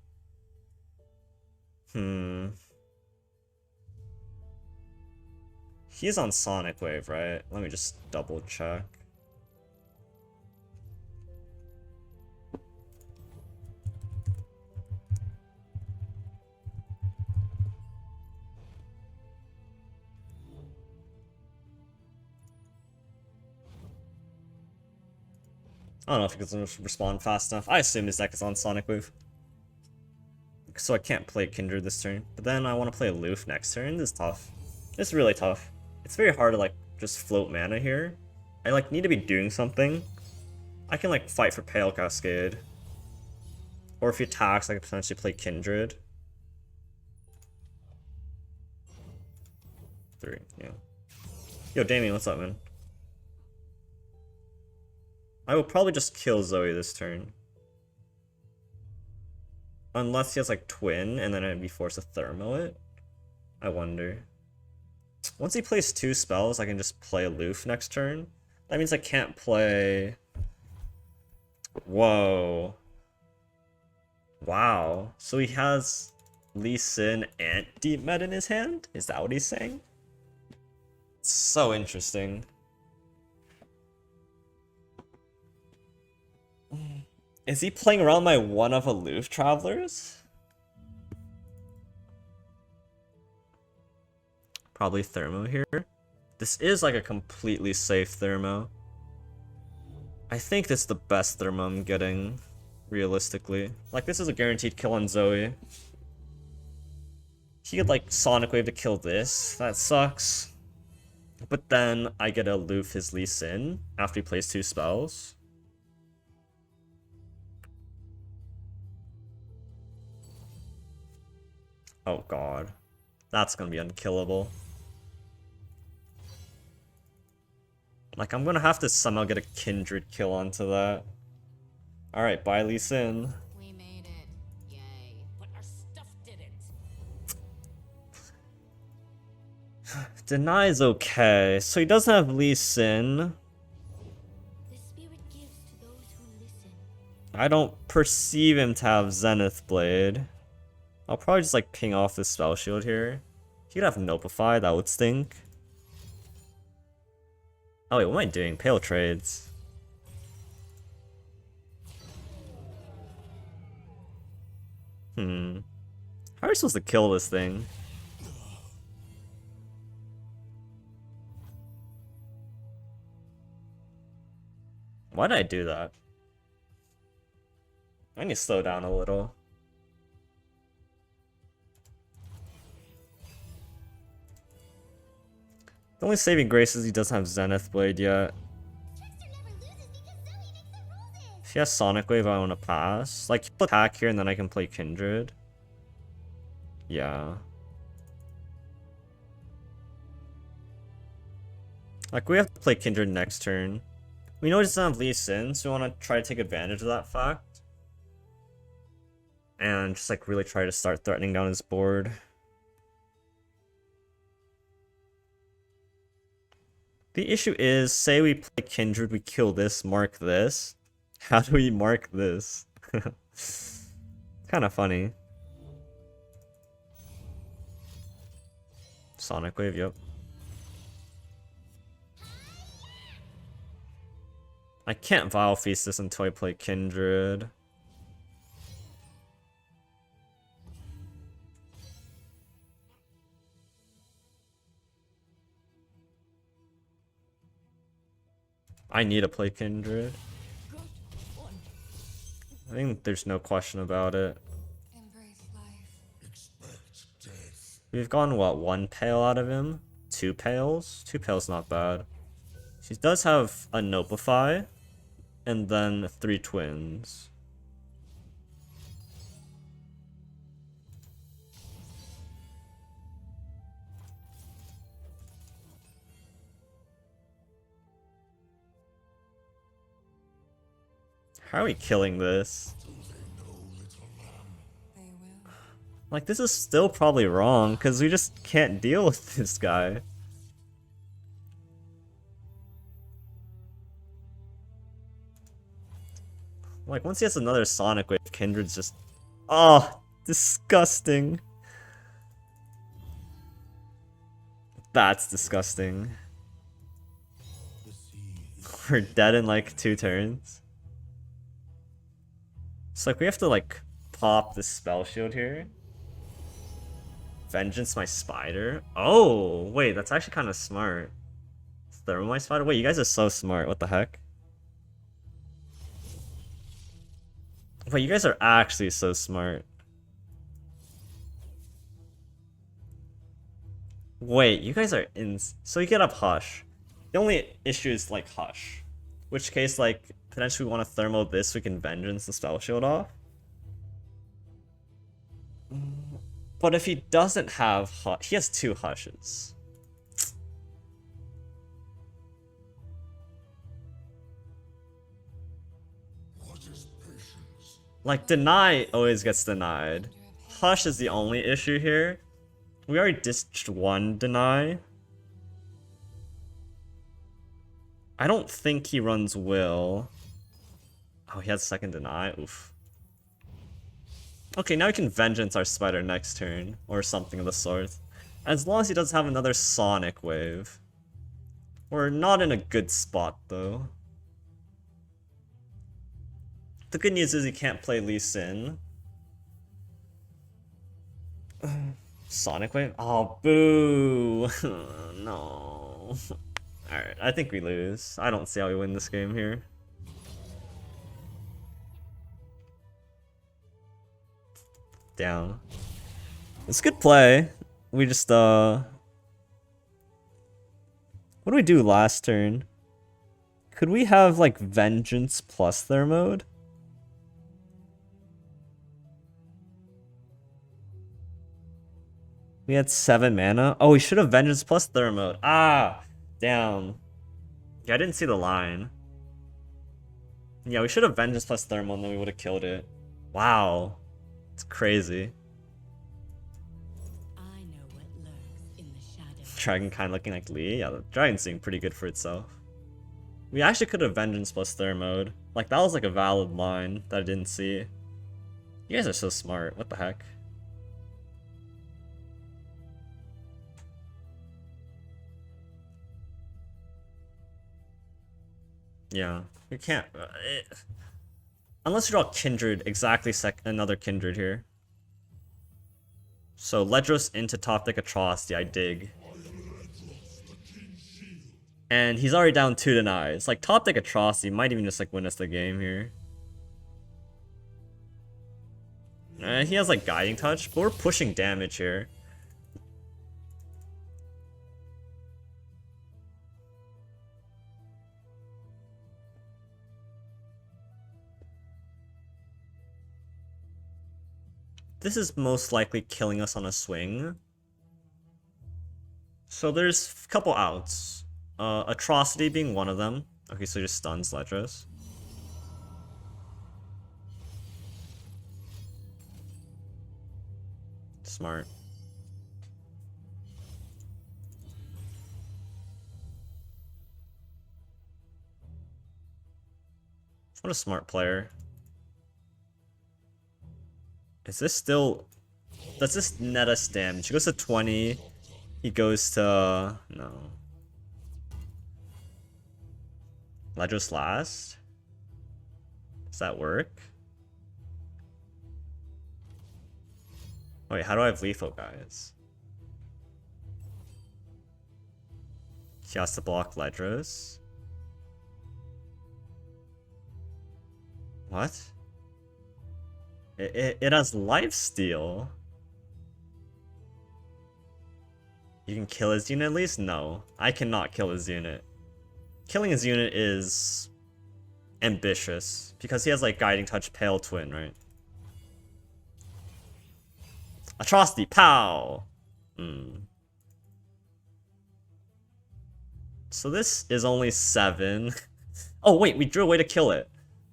He's on Sonic Wave, right? Let me just double check. I don't know if he can respond fast enough. I assume his deck is on Sonic Wave. So I can't play Kindred this turn. But then I want to play Aloof next turn. This is tough. It's really tough. It's very hard to like just float mana here. I like need to be doing something. I can like fight for Pale Cascade. Or if he attacks, I could potentially play Kindred. 3, yeah. Yo, Damien, what's up, man? I will probably just kill Zoe this turn. Unless he has like Twin, and then I'd be forced to Thermo it. I wonder. Once he plays 2 spells, I can just play Aloof next turn. That means I can't play... Whoa. Wow. So he has Lee Sin and Deep Med in his hand? Is that what he's saying? It's so interesting. Is he playing around my one of Aloof Travelers? Probably Thermo here. This is like a completely safe Thermo. I think this is the best Thermo I'm getting, realistically. Like, this is a guaranteed kill on Zoe. He could like Sonic Wave to kill this. That sucks. But then I get to Aloof his Lee Sin after he plays 2 spells. Oh god. That's gonna be unkillable. Like, I'm gonna have to somehow get a Kindred kill onto that. Alright, bye Lee Sin. We made it. Yay. But our stuff didn't. Deny is okay. So he doesn't have Lee Sin. The spirit gives to those who listen. I don't perceive him to have Zenith Blade. I'll probably just like ping off this spell shield here. He could have Nopify, that would stink. Oh wait, what am I doing? Pale trades. How are we supposed to kill this thing? Why did I do that? I need to slow down a little. The only saving grace is he doesn't have Zenith Blade yet. Trickster never loses because Zoe makes the rules. If he has Sonic Wave, I want to pass. Like, he'll attack here and then I can play Kindred. Yeah. Like, we have to play Kindred next turn. We know he doesn't have Lee Sin, so we want to try to take advantage of that fact. And just, like, really try to start threatening down his board. The issue is, say we play Kindred, we kill this, mark this. How do we mark this? Kind of funny. Sonic Wave, yep. I can't Vile Feast this until I play Kindred. I need to play Kindred. I think there's no question about it. Embrace life. We've gone, what, 1 pale out of him? 2 pales? 2 pales not bad. She does have a Nopify, and then 3 twins. How are we killing this? They will. Like, this is still probably wrong, because we just can't deal with this guy. Like, once he has another Sonic Wave, Kindred's just... Oh, disgusting. That's disgusting. We're dead in, like, 2 turns. So, like, we have to, like, pop the spell shield here. Vengeance my spider? Oh, wait, that's actually kind of smart. Thermo my spider? Wait, you guys are so smart. What the heck? But you guys are actually so smart. Wait, you guys are in. So you get up Hush. The only issue is like Hush. Which case, like, potentially we want to thermo this so we can Vengeance the spell shield off. But if he doesn't have Hush, he has 2 Hushes. Like, Deny always gets denied. Hush is the only issue here. We already ditched 1 Deny. I don't think he runs Will. Oh, he has 2nd Deny? Oof. Okay, now we can Vengeance our Spider next turn, or something of the sort. As long as he doesn't have another Sonic Wave. We're not in a good spot, though. The good news is he can't play Lee Sin. Sonic Wave? Oh, boo! No. Alright, I think we lose. I don't see how we win this game here. Down. It's a good play. We just, what do we do last turn? Could we have, like, Vengeance plus their mode? We had 7 mana. Oh, we should have Vengeance plus Thermode. Ah! Damn. Yeah, I didn't see the line. Yeah, we should have Vengeance plus Thermode and then we would have killed it. Wow. It's crazy. I know what lurks in the shadows. Dragon kind of looking like Lee. Yeah, the dragon's doing pretty good for itself. We actually could have Vengeance plus Thermode. Like, that was like a valid line that I didn't see. You guys are so smart. What the heck? Yeah, you can't. Unless you draw Kindred, exactly another Kindred here. So Ledros into top deck Atrocity, I dig. And he's already down 2 denies. Like, top deck Atrocity might even just like win us the game here. He has like Guiding Touch, but we're pushing damage here. This is most likely killing us on a swing. So there's a couple outs. Atrocity being one of them. Okay, so he just stuns Ledros. Smart. What a smart player. Is this still... Does this net us damage? He goes to 20. He goes to... No. Ledros last? Does that work? Wait, how do I have lethal, guys? He has to block Ledros. What? It has lifesteal. You can kill his unit at least? No. I cannot kill his unit. Killing his unit is ambitious. Because he has like Guiding Touch, Pale Twin, right? Atrocity, pow! So this is only 7. Oh wait, we drew a way to kill it.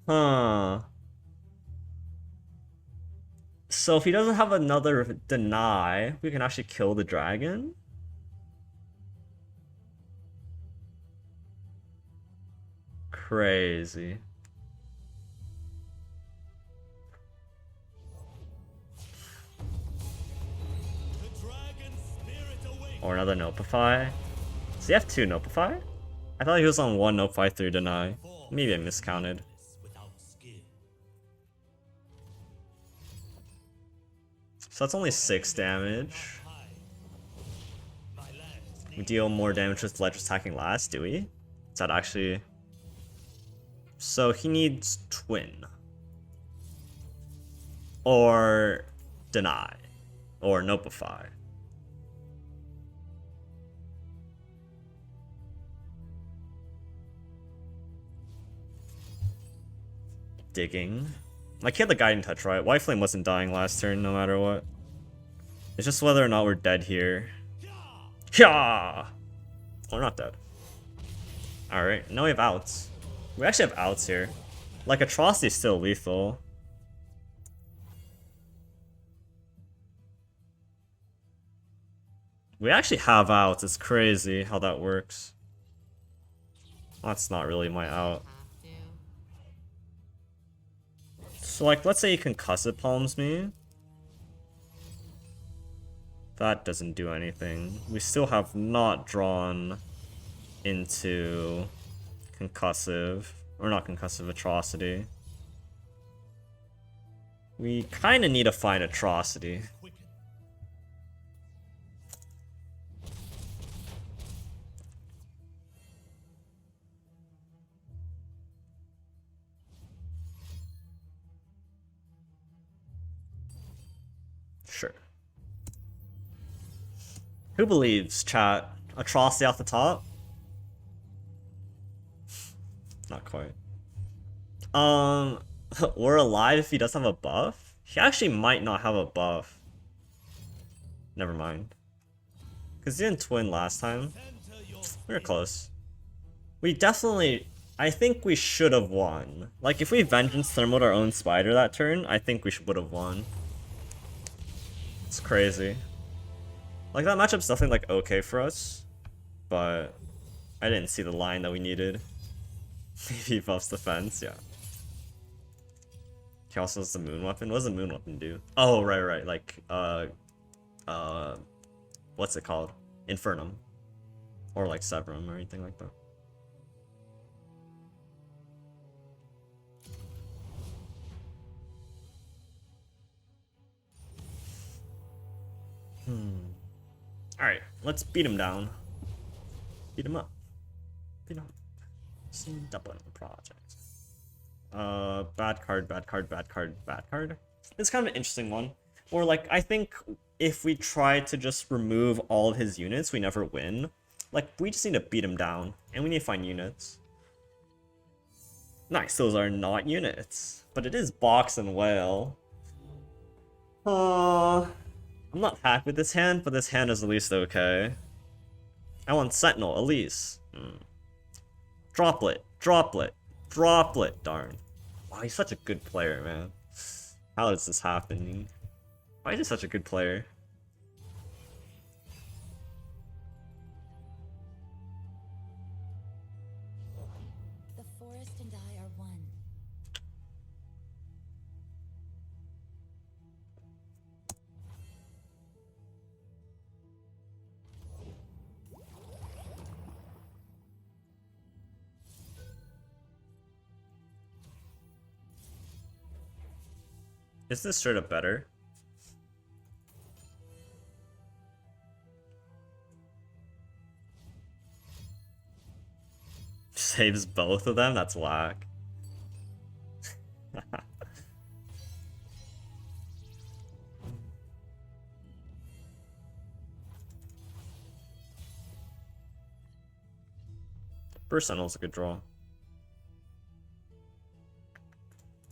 Huh. So if he doesn't have another deny, we can actually kill the dragon? Crazy. Or another Nopify. Does he have 2 Nopify? I thought he was on 1 Nopify through deny. Maybe I miscounted. So that's only 6 damage. We deal more damage with Ledros attacking last, do we? Is that actually... So he needs Twin. or deny, or notify. Digging. Like, he had the guiding touch, right? White Flame wasn't dying last turn, no matter what. It's just whether or not we're dead here. Yeah! We're not dead. Alright, now we have outs. We actually have outs here. Like, Atrocity's still lethal. We actually have outs. It's crazy how that works. That's not really my out. So, like, let's say he concussive palms me. That doesn't do anything. We still have not drawn into concussive, or not concussive, atrocity. We kind of need to find atrocity. Sure. Who believes, chat? Atrocity off the top? Not quite. We're alive if he does have a buff? He actually might not have a buff. Never mind. Because he didn't twin last time. We were close. We definitely... I think we should have won. Like, if we Vengeance Thermaled our own spider that turn, I think we would have won. It's crazy. Like, that matchup's definitely, like, okay for us. But I didn't see the line that we needed. Maybe he buffs the fence, yeah. He also has the moon weapon. What does the moon weapon do? Oh, right. Like, what's it called? Infernum. Or like Severum or anything like that. Alright, let's beat him down. Beat him up. Beat him up. Some Dublin project. Bad card. It's kind of an interesting one. Or like, I think if we try to just remove all of his units, we never win. Like, we just need to beat him down, and we need to find units. Nice, those are not units. But it is Box and Whale. I'm not happy with this hand, but this hand is at least okay. I want Sentinel, Elise. Droplet, darn. Wow, he's such a good player, man. How is this happening? Why is he such a good player? The forest and I are one. Is this straight up better? Saves both of them? That's whack. Burst Sentinel's a good draw.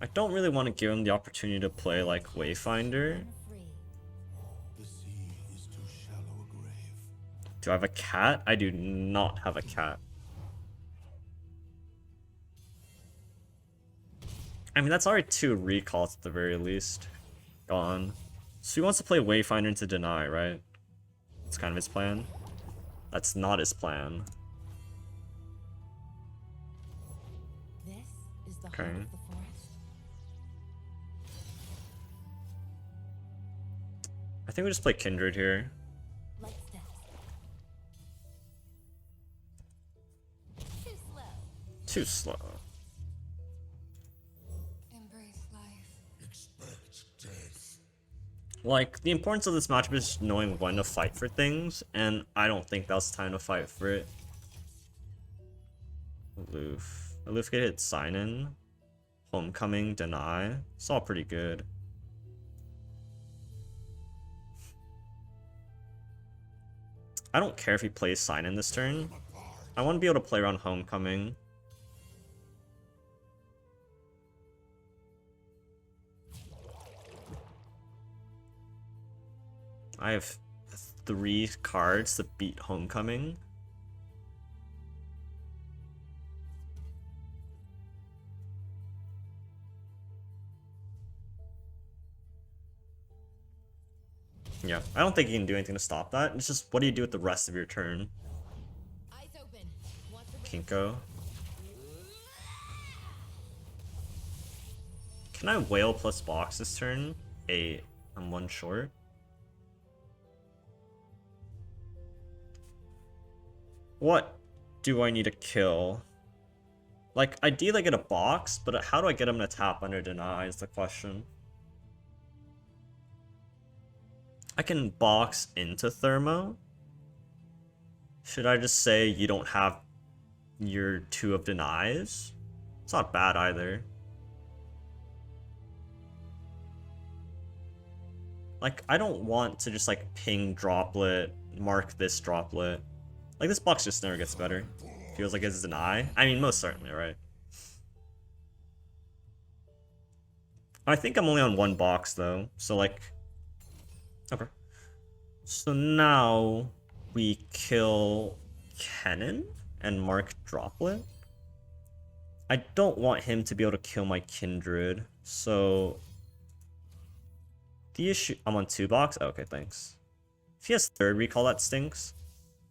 I don't really want to give him the opportunity to play like Wayfinder. I'm free. The sea is too shallow a grave. Do I have a cat? I do not have a cat. I mean, that's already 2 recalls at the very least. Gone. So he wants to play Wayfinder into Deny, right? That's kind of his plan. That's not his plan. This is the Okay. heart of the forest. I think we just play Kindred here. Light steps. Too slow. Too slow. Embrace life. Expect death. Like, the importance of this matchup is knowing when to fight for things, and I don't think that was the time to fight for it. Aloof. Aloof could hit Sign-In. Homecoming, Deny. It's all pretty good. I don't care if he plays Sign in this turn. I want to be able to play around Homecoming. I have 3 cards to beat Homecoming. Yeah, I don't think you can do anything to stop that. It's just, what do you do with the rest of your turn? Eyes open. Watch the Kinko. Can I Whale plus Box this turn? 8. I'm 1 short. What do I need to kill? Like, ideally I get a box, but how do I get him to tap under deny is the question. I can box into Thermo. Should I just say you don't have your 2 of denies? It's not bad either. Like, I don't want to just like ping droplet, mark this droplet. Like, this box just never gets better. Feels like it's deny. I mean, most certainly, right? I think I'm only on 1 box though, so like, okay. So now we kill Kennen and mark droplet. I don't want him to be able to kill my Kindred, so the issue, I'm on 2 box. Okay, thanks. If he has 3rd recall, that stinks.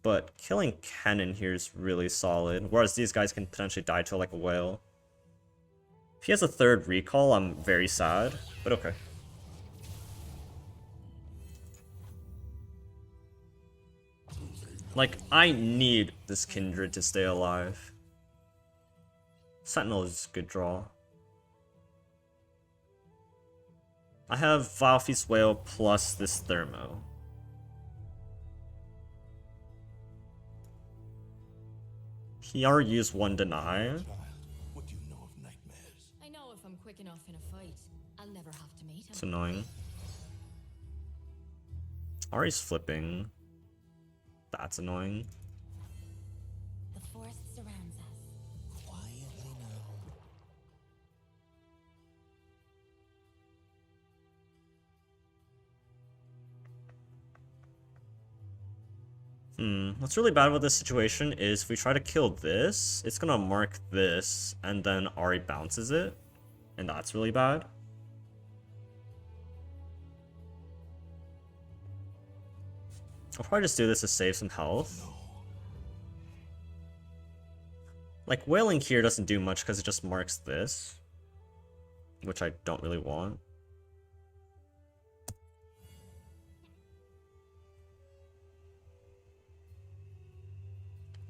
But killing Kennen here is really solid, whereas these guys can potentially die to like a whale. If he has a 3rd recall, I'm very sad, but okay. Like, I need this Kindred to stay alive. Sentinel is a good draw. I have Vilefeast Whale plus this Thermo. He already used 1 deny. Child, what do you know of nightmares? I know if I'm quick enough in a fight, I'll never have to meet him. It's annoying. Ari's flipping. That's annoying. The forest surrounds us. Quietly now. What's really bad about this situation is if we try to kill this, it's gonna mark this, and then Ari bounces it, and that's really bad. I'll probably just do this to save some health. Like, whaling here doesn't do much because it just marks this, which I don't really want.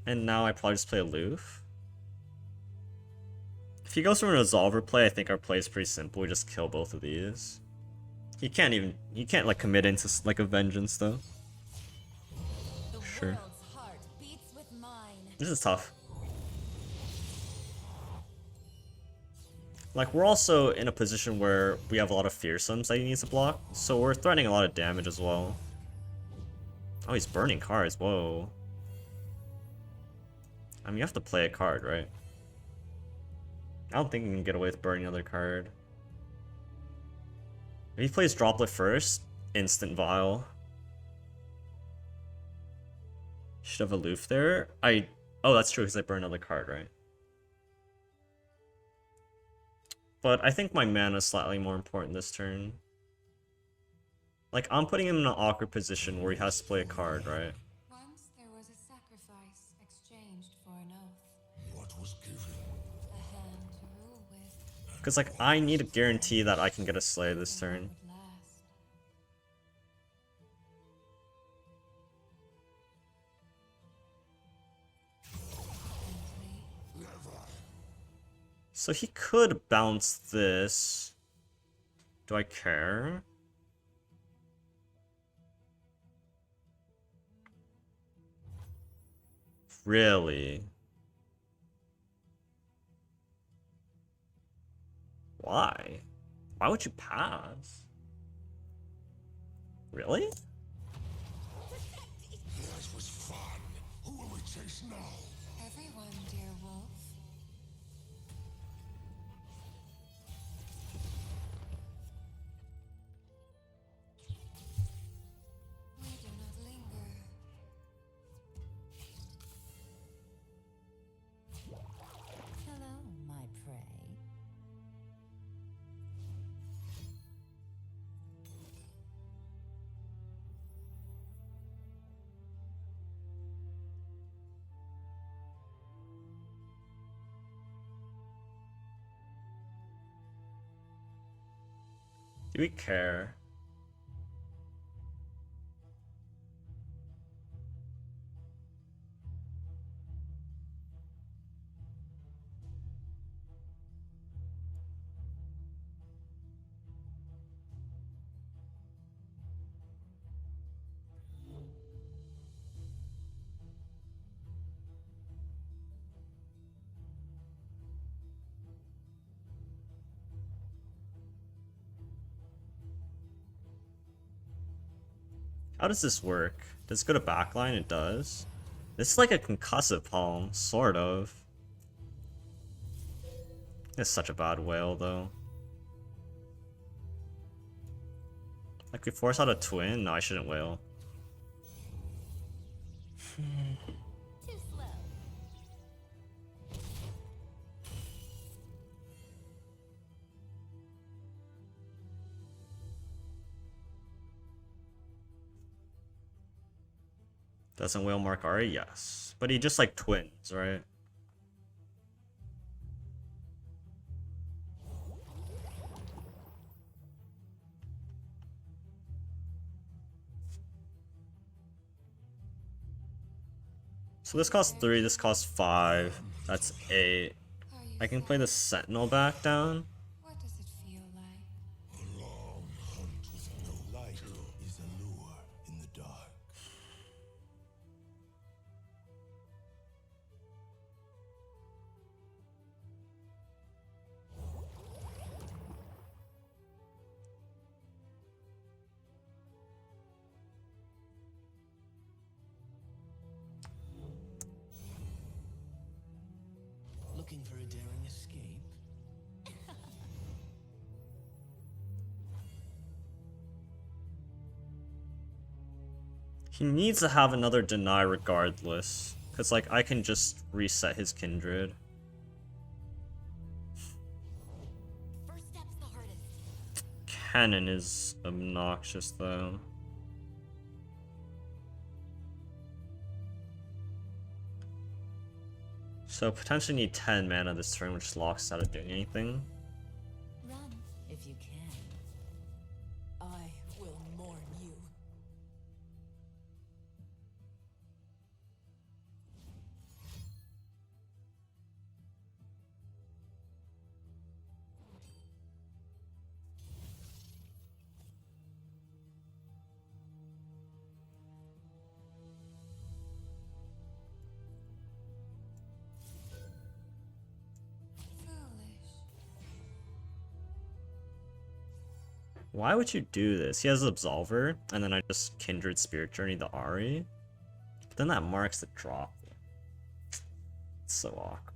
And now I probably just play aloof. If he goes for an Resolver play, I think our play is pretty simple. We just kill both of these. He can't like commit into like a vengeance though. The Sure. world's heart beats with mine. This is tough. Like, we're also in a position where we have a lot of fearsomes that he needs to block, so we're threatening a lot of damage as well. Oh, he's burning cards, whoa. I mean, you have to play a card, right? I don't think you can get away with burning another card. If he plays Droplet first, instant Vial. Should have aloof there. Oh, that's true, because I burned another card, right? But I think my mana is slightly more important this turn. Like, I'm putting him in an awkward position where he has to play a card, right? Once there was a sacrifice exchanged for an oath. What was given? A hand to rule with. Because, like, I need a guarantee that I can get a Slay this turn. Would last. So he could bounce this. Do I care? Really? Why? Why would you pass? Really? Yours was chase now. Everyone, dear wolf. We do not linger. Hello, my prey. Do we care? How does this work? Does it go to backline? It does. This is like a concussive palm, sort of. It's such a bad whale, though. Like, we force out a twin? No, I shouldn't whale. Too slow. Doesn't whale mark Ari? Yes. But he just like twins, right? So this costs 3, this costs 5. That's 8. Are you I can play the Sentinel back down. What does it feel like? A long hunt with no light is a lure in the dark. Looking for a daring escape? He needs to have another deny regardless. Because, like, I can just reset his kindred. First step's the hardest. Cannon is obnoxious, though. So, potentially need 10 mana this turn, which locks out of doing anything. Run if you can. I will mourn you. Foolish. Why would you do this? He has Absolver, and then I just Kindred Spirit Journey the Ari. But then that marks the drop. It's so awkward.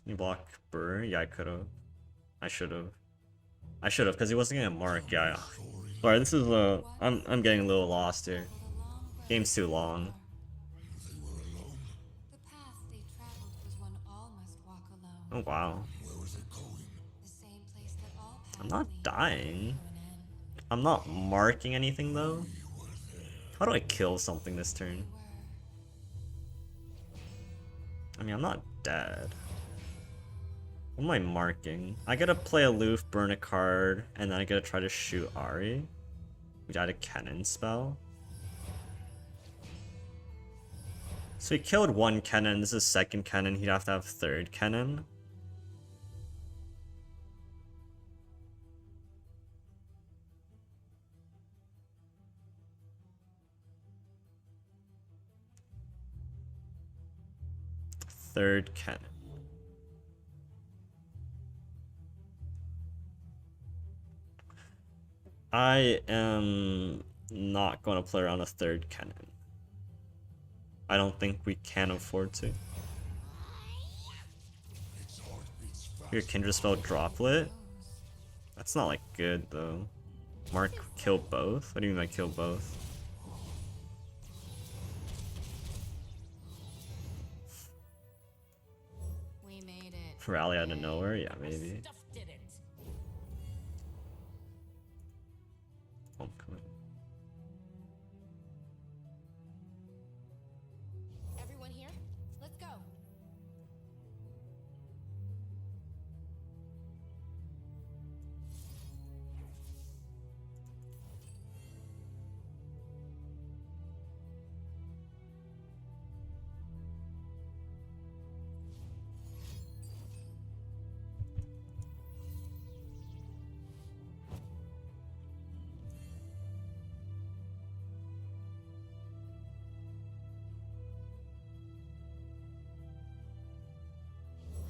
You block Burr? Yeah, I could've. I should've. I should've, because he wasn't gonna mark, yeah. Sorry, this is I'm getting a little lost here. For the long breath Game's too of long. war. They were alone. The path they traveled was one all must walk alone. Oh wow. Where was it going? The same place that all paths I'm not lead dying. to an end. I'm not marking anything though. How do I kill something this turn? We were. I mean, I'm not dead. What am I marking? I gotta play aloof, burn a card, and then I gotta try to shoot Ari. We got a cannon spell. So he killed one cannon, this is second cannon, he'd have to have third cannon. third cannon. I am not going to play around a third cannon. I don't think we can afford to. Your Kindred spell Droplet? That's not like good though. Mark kill both? What do you mean by kill both? We made it. Rally out of nowhere? Yeah, maybe. Stuff did it. Homecoming. Everyone here? Let's go.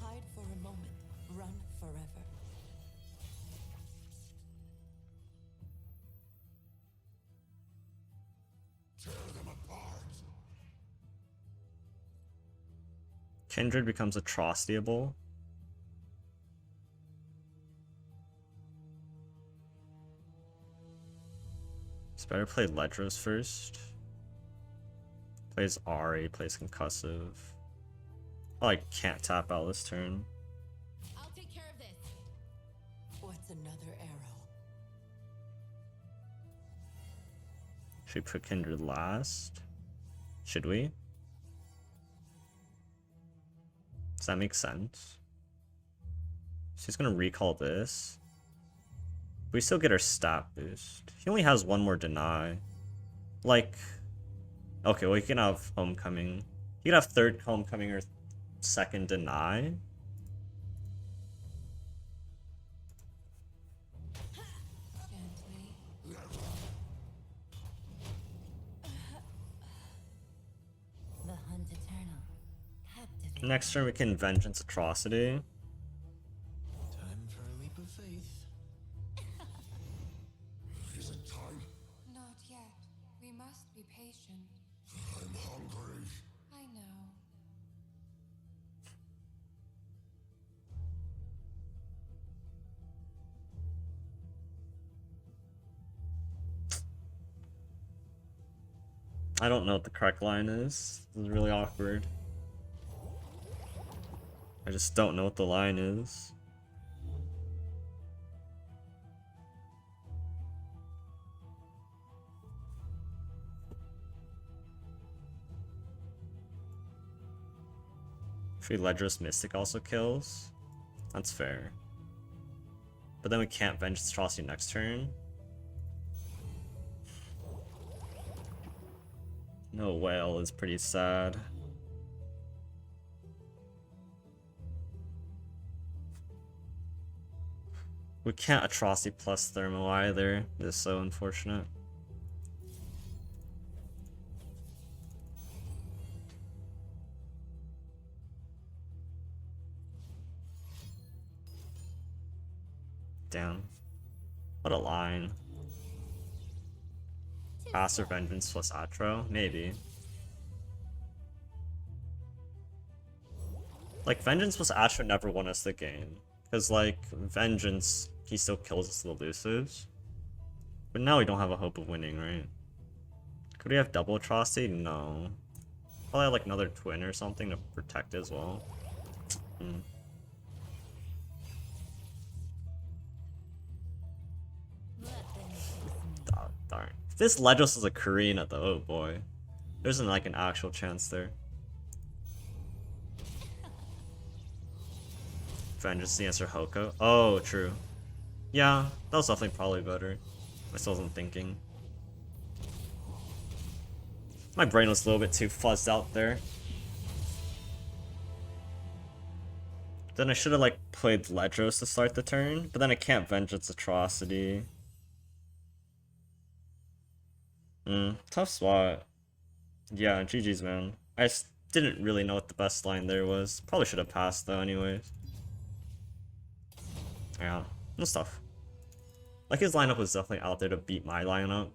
Hide for a moment, run forever. Tear them apart. Kindred becomes atrocityable. It's better play Ledros first. Plays Ari, plays Concussive. Oh, I can't tap out this turn. I'll take care of this. What's another arrow? Should we put Kindred last? Should we? Does that make sense? She's gonna recall this. We still get our stat boost. He only has one more deny. Like, okay, well, he can have Homecoming. He can have third Homecoming or second deny. Gently. The hunt eternal. Captivate. Next turn we can Vengeance Atrocity. Time for a leap of faith. Is it time? Not yet. We must be patient. I'm hungry. I know. I don't know what the correct line is. This is really awkward. I just don't know what the line is. Free Ledros Mystic also kills. That's fair. But then we can't Vengeance Atrocity next turn. No whale is pretty sad. We can't Atrocity plus Thermo either. This is so unfortunate. Damn. What a line. Passive Vengeance plus Atro? Maybe. Like, Vengeance plus Atro never won us the game. Because, like, Vengeance, he still kills us with elusives. But now we don't have a hope of winning, right? Could we have double Atrocity? No. Probably have, like, another Twin or something to protect as well. Darn. If this Ledros is a Karina though, oh boy. There isn't like an actual chance there. Vengeance the answer Hoko. Oh, true. Yeah, that was definitely probably better. I still wasn't thinking. My brain was a little bit too fuzzed out there. Then I should have like played Ledros to start the turn, but then I can't Vengeance Atrocity. Tough spot. Yeah, GG's man. didn't really know what the best line there was. Probably should have passed though anyways. Yeah, no stuff. Like his lineup was definitely out there to beat my lineup.